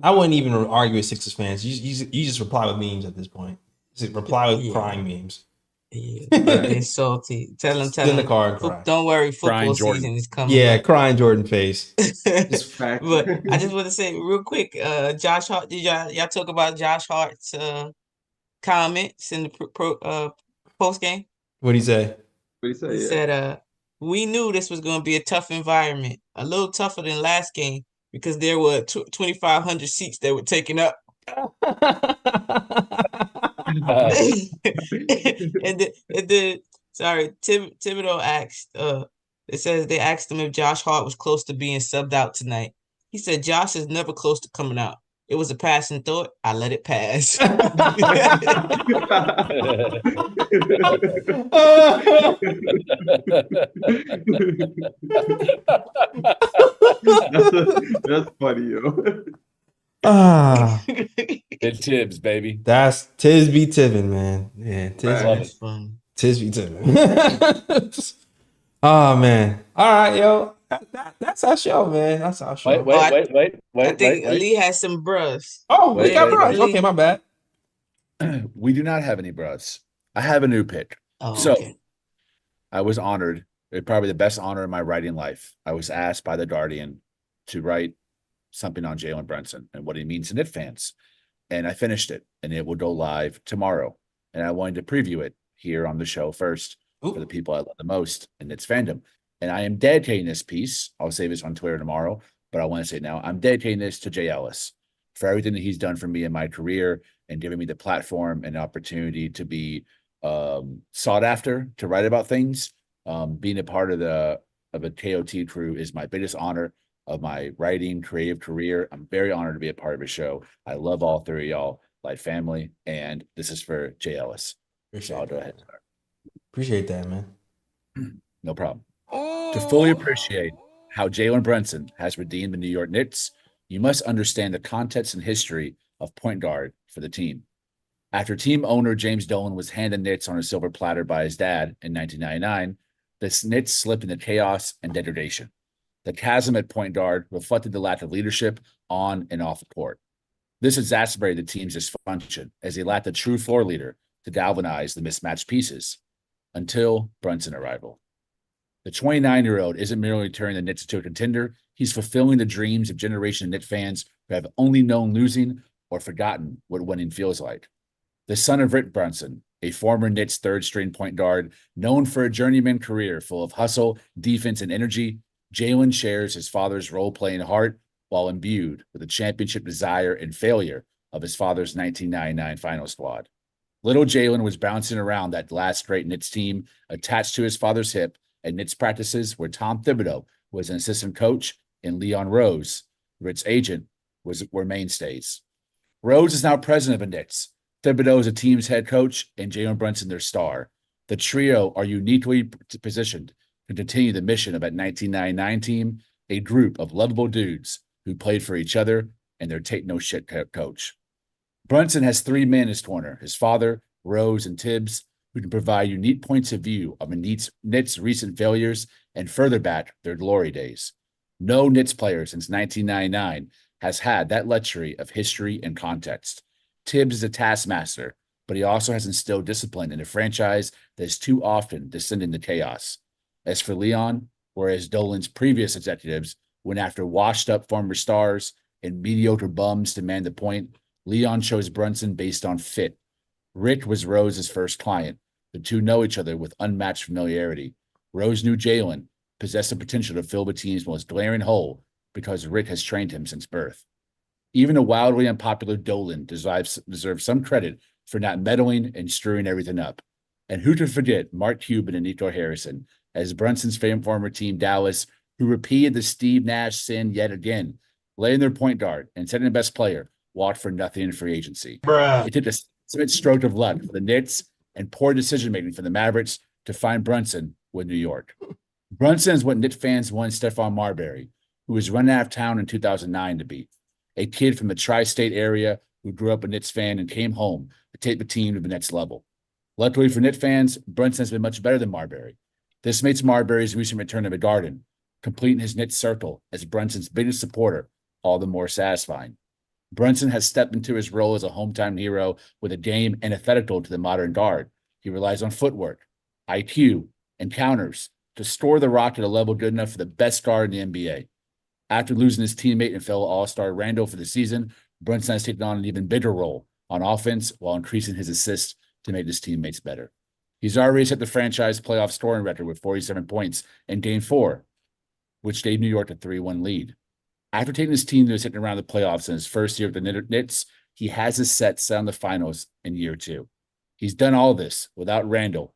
I wouldn't even argue with Sixers fans. You just reply with memes at this point. Just reply with crying memes. Yeah, they're salty. Tell them. In the car and cry. Don't worry, football Jordan. season is coming. Yeah, crying Jordan face. But I just want to say real quick, Josh Hart. Did y'all talk about Josh Hart's comments in the post game? What'd he say? He said, "We knew this was going to be a tough environment. a little tougher than last game because there were 2,500 seats that were taken up. and then sorry, Thibodeau asked, it says they asked him if Josh Hart was close to being subbed out tonight. He said Josh is never close to coming out. It was a passing thought. I let it pass. That's funny, yo. It's Tibs, baby. That's Tibs be Tibbin, man. Yeah, That's fun. Tibs be Tibbin. Oh man. All right, yo. That's our show, man. That's our show. Wait. I think Lee has some bros. Oh, we got bros. Lee. Okay, my bad. We do not have any bros. I have a new pick. Oh, So okay. I was honored. Probably the best honor in my writing life. I was asked by the Guardian to write something on Jaylen Brunson and what he means to Knicks fans. And I finished it, and it will go live tomorrow. And I wanted to preview it here on the show first for the people I love the most in Knicks fandom. And I am dedicating this piece. I'll say this on Twitter tomorrow, but I want to say it now. I'm dedicating this to Jay Ellis for everything that he's done for me in my career and giving me the platform and opportunity to be sought after, to write about things. Being a part of a KOT crew is my biggest honor of my writing creative career. I'm very honored to be a part of a show. I love all three of y'all, like family, and this is for Jay Ellis. So I'll go ahead and start. Appreciate that, man. No problem. To fully appreciate how Jaylen Brunson has redeemed the New York Knicks, you must understand the context and history of point guard for the team. After team owner James Dolan was handed Knicks on a silver platter by his dad in 1999, the Knicks slipped into chaos and degradation. The chasm at point guard reflected the lack of leadership on and off the court. This exacerbated the team's dysfunction as they lacked a true floor leader to galvanize the mismatched pieces until Brunson arrival. The 29-year-old isn't merely turning the Knicks into a contender, he's fulfilling the dreams of generation of Knicks fans who have only known losing or forgotten what winning feels like. The son of Rick Brunson, a former Knicks third-string point guard known for a journeyman career full of hustle, defense, and energy, Jaylen shares his father's role-playing heart while imbued with the championship desire and failure of his father's 1999 final squad. Little Jaylen was bouncing around that last great Knicks team attached to his father's hip at Knicks practices where Tom Thibodeau was an assistant coach and Leon Rose, Rick's agent, were mainstays. Rose is now president of the Knicks. Thibodeau is the team's head coach and Jaylen Brunson their star. The trio are uniquely positioned to continue the mission of that 1999 team, a group of lovable dudes who played for each other and their take-no-shit coach. Brunson has three men in his corner, his father, Rose, and Tibs, who can provide unique points of view of the Knicks' recent failures and further back their glory days. No Knicks player since 1999 has had that luxury of history and context. Tibs is a taskmaster, but he also has instilled discipline in a franchise that is too often descending to chaos. As for Leon, whereas Dolan's previous executives went after washed-up former stars and mediocre bums to man the point, Leon chose Brunson based on fit. Rick was Rose's first client. The two know each other with unmatched familiarity. Rose knew Jaylen possessed the potential to fill the team's most glaring hole because Rick has trained him since birth. Even a wildly unpopular Dolan deserves some credit for not meddling and screwing everything up. And who to forget Mark Cuban and Nico Harrison as Brunson's former team Dallas, who repeated the Steve Nash sin yet again, laying their point guard and setting the best player walked for nothing in free agency. It took a ultimate stroke of luck for the Knicks and poor decision-making for the Mavericks to find Brunson with New York. Brunson is what Knicks fans wanted Stephon Marbury, who was run out of town in 2009 to be. A kid from the tri-state area who grew up a Knicks fan and came home to take the team to the next level. Luckily for Knicks fans, Brunson has been much better than Marbury. This makes Marbury's recent return to the Garden, completing his Knicks circle as Brunson's biggest supporter, all the more satisfying. Brunson has stepped into his role as a hometown hero with a game antithetical to the modern guard. He relies on footwork, IQ, and counters to store the rock at a level good enough for the best guard in the NBA. After losing his teammate and fellow All-Star Randall for the season, Brunson has taken on an even bigger role on offense while increasing his assists to make his teammates better. He's already set the franchise playoff scoring record with 47 points in Game 4. which gave New York a 3-1 lead. After taking his team to the second round of the playoffs in his first year with the Knicks, he has his set on the finals in year 2. He's done all this without Randall.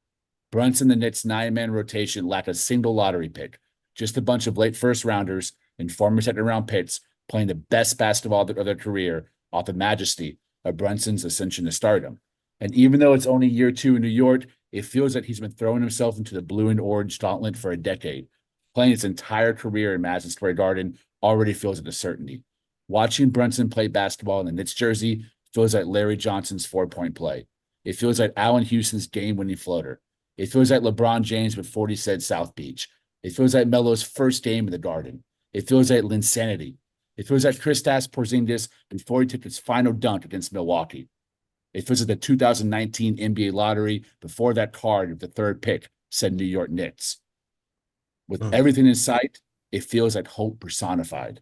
Brunson, the Knicks' 9-man rotation, lacked a single lottery pick, just a bunch of late first-rounders and former second-round picks playing the best basketball of their career off the majesty of Brunson's ascension to stardom. And even though it's only year 2 in New York, it feels like he's been throwing himself into the blue and orange gauntlet for a decade. Playing his entire career in Madison Square Garden already feels like a certainty. Watching Brunson play basketball in the Knicks jersey feels like Larry Johnson's 4-point play. It feels like Allen Houston's game-winning floater. It feels like LeBron James with 40 said South Beach. It feels like Melo's first game in the Garden. It feels like Linsanity. It feels like Kristaps Porzingis before he took his final dunk against Milwaukee. It feels like the 2019 NBA lottery before that card of the 3rd pick said New York Knicks. With everything in sight, it feels like hope personified.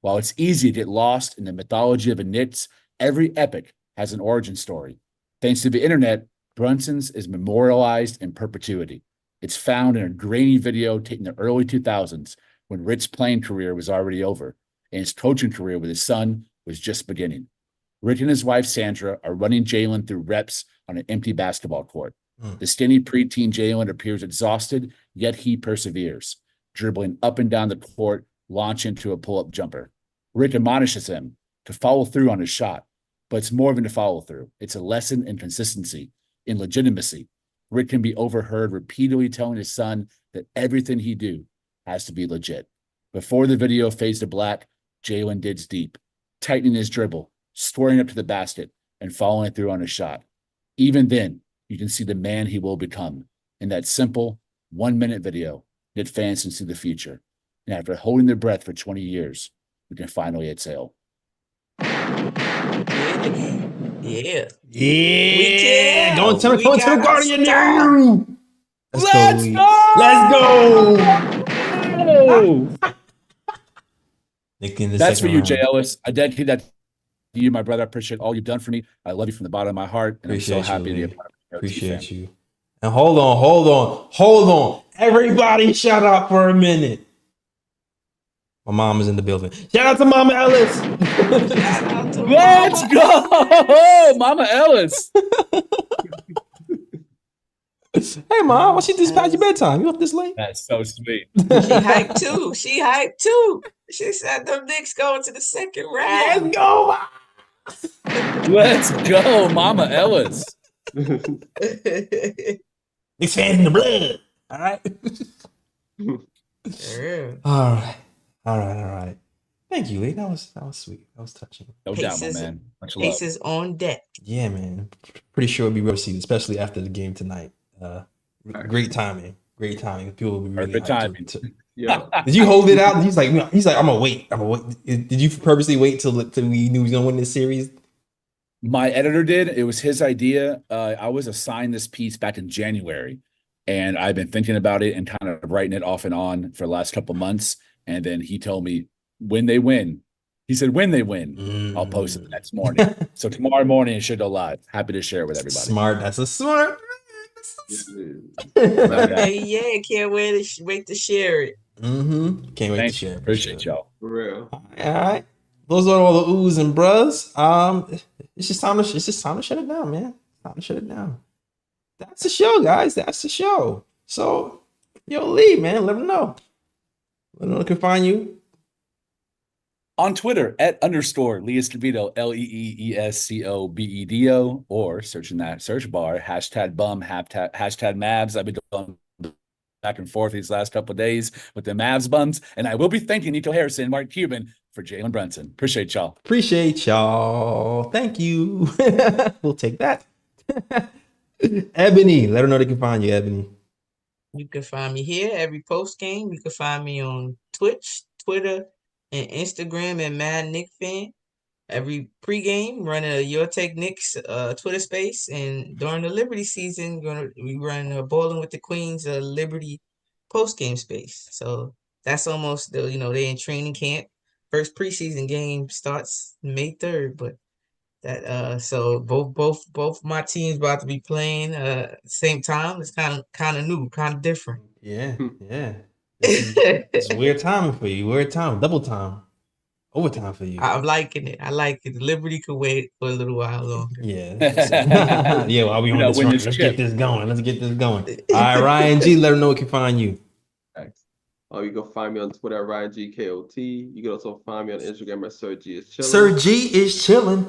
While it's easy to get lost in the mythology of the Knicks, every epic has an origin story. Thanks to the internet, Brunson's is memorialized in perpetuity. It's found in a grainy video taken in the early 2000s when Rick's playing career was already over and his coaching career with his son was just beginning. Rick and his wife, Sandra, are running Jaylen through reps on an empty basketball court. The skinny preteen Jaylen appears exhausted, yet he perseveres, dribbling up and down the court, launch into a pull-up jumper. Rick admonishes him to follow through on his shot, but it's more than a follow-through. It's a lesson in consistency, in legitimacy. Rick can be overheard repeatedly telling his son that everything he do has to be legit. Before the video fades to black, Jaylen digs deep, tightening his dribble, squaring up to the basket, and following through on his shot. Even then, you can see the man he will become in that simple 1-minute video that fans can see the future. And after holding their breath for 20 years, we can finally exhale. Yeah. Yeah. Going to We the got Guardian a now. Let's Lee. go! Let's go. Nick in the That's for second you, round. Jay Ellis. I dedicate that to you, my brother. I appreciate all you've done for me. I love you from the bottom of my heart. And Appreciate I'm so happy you, to be a Lee. part of the Appreciate you. And hold on. Everybody shout out for a minute. My mom is in the building. Shout out to Mama Ellis. Shout out to Let's Mama go, Mama Ellis. Hey, Mom, what's she just past your bedtime? You up this late? That's so sweet. She hyped too. She said the Knicks going to the second round. Let's go. Let's go, Mama Ellis. Knicks fans in the blood. All right. Yeah. All right. Thank you, Lee. That was sweet. That was touching. No doubt, my Paces- man. Much love. Paces on deck. Yeah, man. Pretty sure it'll be well received, especially after the game tonight. Great timing. People will be really Perfect hyped timing. Yeah. Did you hold it out? He's like, I'm gonna wait. Did you purposely wait till we knew he was gonna win this series? My editor did. It was his idea. I was assigned this piece back in January, and I've been thinking about it and kind of writing it off and on for the last couple months. And then he told me when they win. He said, when they win, I'll post it the next morning. So tomorrow morning, it should go live. Happy to share it with everybody. Smart. That's a smart. Yeah, can't wait to share it. Can't wait to Thank share. you. it. Appreciate y'all. For real. All right. Those are all the oohs and bruhs. It's just time to shut it down, man. Time to shut it down. That's the show, guys. That's the show. So, yo, Lee, man, let them know. Let them know they can find you. On Twitter @_Lee Escobedo, LEEESCOBEDO, or search in that search bar, #bum, hashtag Mavs. I've been going back and forth these last couple of days with the Mavs bums, and I will be thanking Nico Harrison and Mark Cuban for Jaylen Brunson. Appreciate y'all. Appreciate y'all. Thank you. We'll take that. Ebony, let her know they can find you, Ebony. You can find me here every post game. You can find me on Twitch, Twitter, and Instagram at Mad Nick Fan. Every pregame, running a Your Take Knicks Twitter space, and during the Liberty season, we run Bowling with the Queens Liberty postgame space. So that's almost they're in training camp. First preseason game starts May 3rd, but that so both my teams about to be playing same time. It's kind of new, kind of different. Yeah. It's weird timing for you. Weird time. Double time. Overtime for you. I'm liking it. I like it. Liberty could wait for a little while longer. Yeah. Yeah, while we on this win run, this let's chip. get this going. Let's get this going. All right, Ryan G, let them know where can find you. Thanks. You can find me on Twitter at RyanGKOT. You can also find me on Instagram at Sir G is chilling. Sir G is chilling.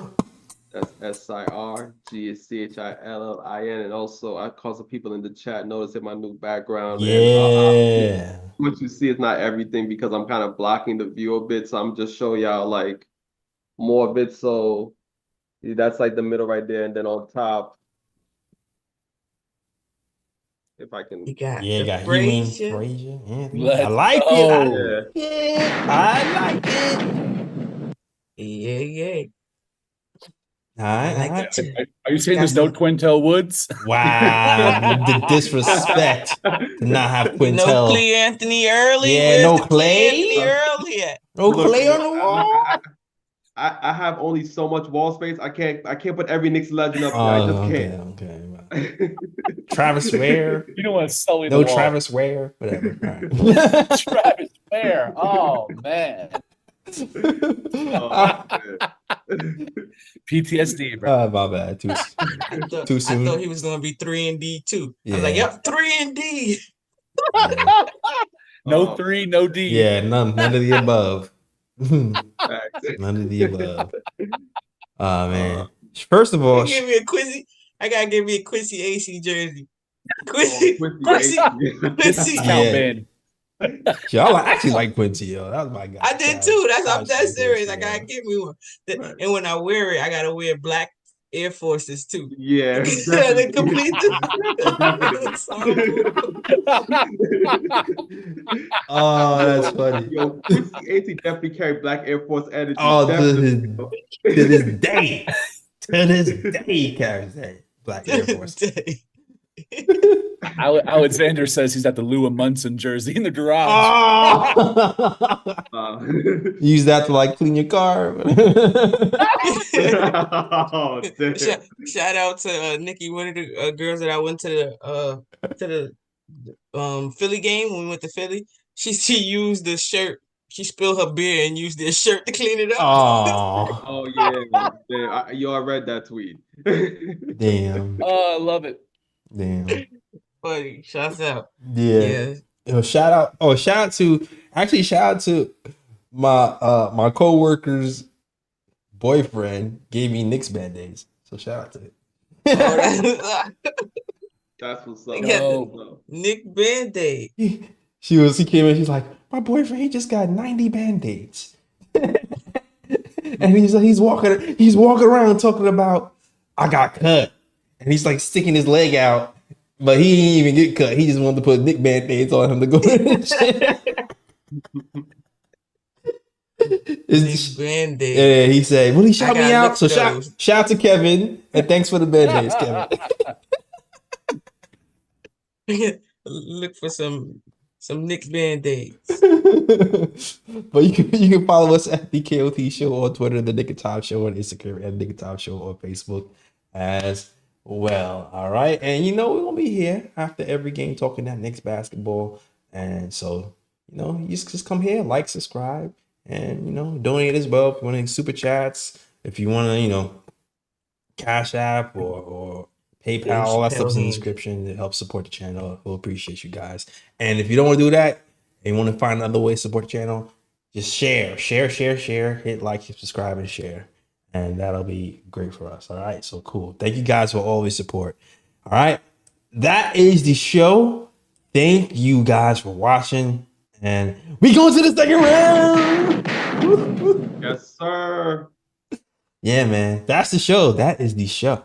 That's SIR. G is CHILLIN. And also, I call some people in the chat notice my new background. Yeah. And, what you see is not everything because I'm kind of blocking the view a bit. So I'm just showing y'all like more of it. So that's like the middle right there. And then on top, if I can. You got Yeah, the got Frazier. Frazier. Yeah, Let's I like go. it. I like it. Yeah. All right, I like all right. it too. Are you saying there's no Quintel Woods? Wow, the disrespect to not have Quintel. No Clay Anthony early. Yeah, Where's no the Clay Anthony Clay. early at? No Look, Clay on the wall. I have only so much wall space. I can't put every Knicks legend up there. Oh, I just okay. can't. Travis Ware. You don't want to sully the No wall. Travis Ware. Whatever. All right. Travis Ware. Oh man. Oh, man. PTSD, bro. My bad. Too I soon. thought he was gonna be 3-and-D too. I Yeah. was like, yep, 3-and-D. Yeah. No 3, no D. Yeah, none of the above. None Facts. of the above. Oh man. First of all, Give me a Quincy. I gotta give me a Quincy AC jersey. Quincy. Quincy. Discount Yeah. bin. y'all actually like Quincy, yo. That was my guy. I did too. I'm Shout out that to serious. I Quincy, gotta yo. give me one. Right. And when I wear it, I gotta wear black Air Forces too. Yeah. They complete Oh, that's funny. Yo, Quincy AC definitely carried Black Air Force energy. Oh, Definitely. to this day. To this day, he carries that Black Air Force. Alexander says he's at the Lua Munson jersey in the garage. Oh! Use that to like clean your car. Oh, shout out to Nikki, one of the girls that I went to the Philly game when we went to Philly. She used the shirt. She spilled her beer and used this shirt to clean it up. Oh yeah. I read that tweet. Damn. Oh, I love it. Damn. Funny. Shouts out. Yeah. Yo, shout out to my co-worker's boyfriend gave me Knicks band-aids. So shout out to it. That's what's up. No. Nick Band-Aid. He came in, she's like, my boyfriend, he just got 90 band-aids. And he's walking around talking about I got cut. And he's like sticking his leg out, but he didn't even get cut. He just wanted to put Nick band-aids on him to go in. Nick Band-Aid. Yeah, he said, will he shout me out? So shout out to Kevin, and thanks for the band-aids, Kevin. Look for some Knicks Band-Aids. But you can follow us at the KOT Show on Twitter, the Knick of Time Show on Instagram, and Knick of Time Show on Facebook as well. All right. And we're gonna be here after every game talking that Knicks basketball. And so, you just come here, like, subscribe, and donate as well. If you want any super chats, if you want to, Cash App or PayPal, all that stuff's in the description. It helps support the channel. We'll appreciate you guys. And if you don't want to do that and you want to find another way to support the channel, just share, hit like, subscribe, and share. And that'll be great for us. All right. So cool. Thank you guys for all the support. All right. That is the show. Thank you guys for watching. And we going to the second round. Yes, sir. Yeah, man. That's the show. That is the show.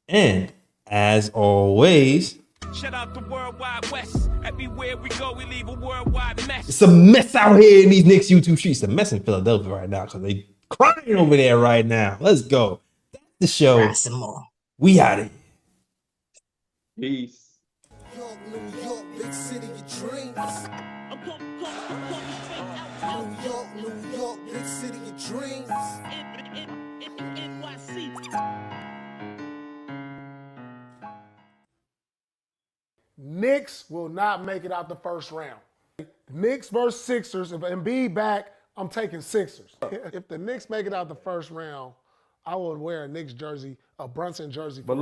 And as always, shout out the worldwide west. Everywhere we go, we leave a worldwide mess. It's a mess out here in these Knicks YouTube streets. It's a mess in Philadelphia right now because they crying over there right now. Let's go. That's the show. We out of here. Peace. New York, big city of dreams. New York, big city of dreams. Knicks will not make it out the first round. Knicks versus Sixers. If Embiid back, I'm taking Sixers. If the Knicks make it out the first round, I would wear a Knicks jersey, a Brunson jersey. But look.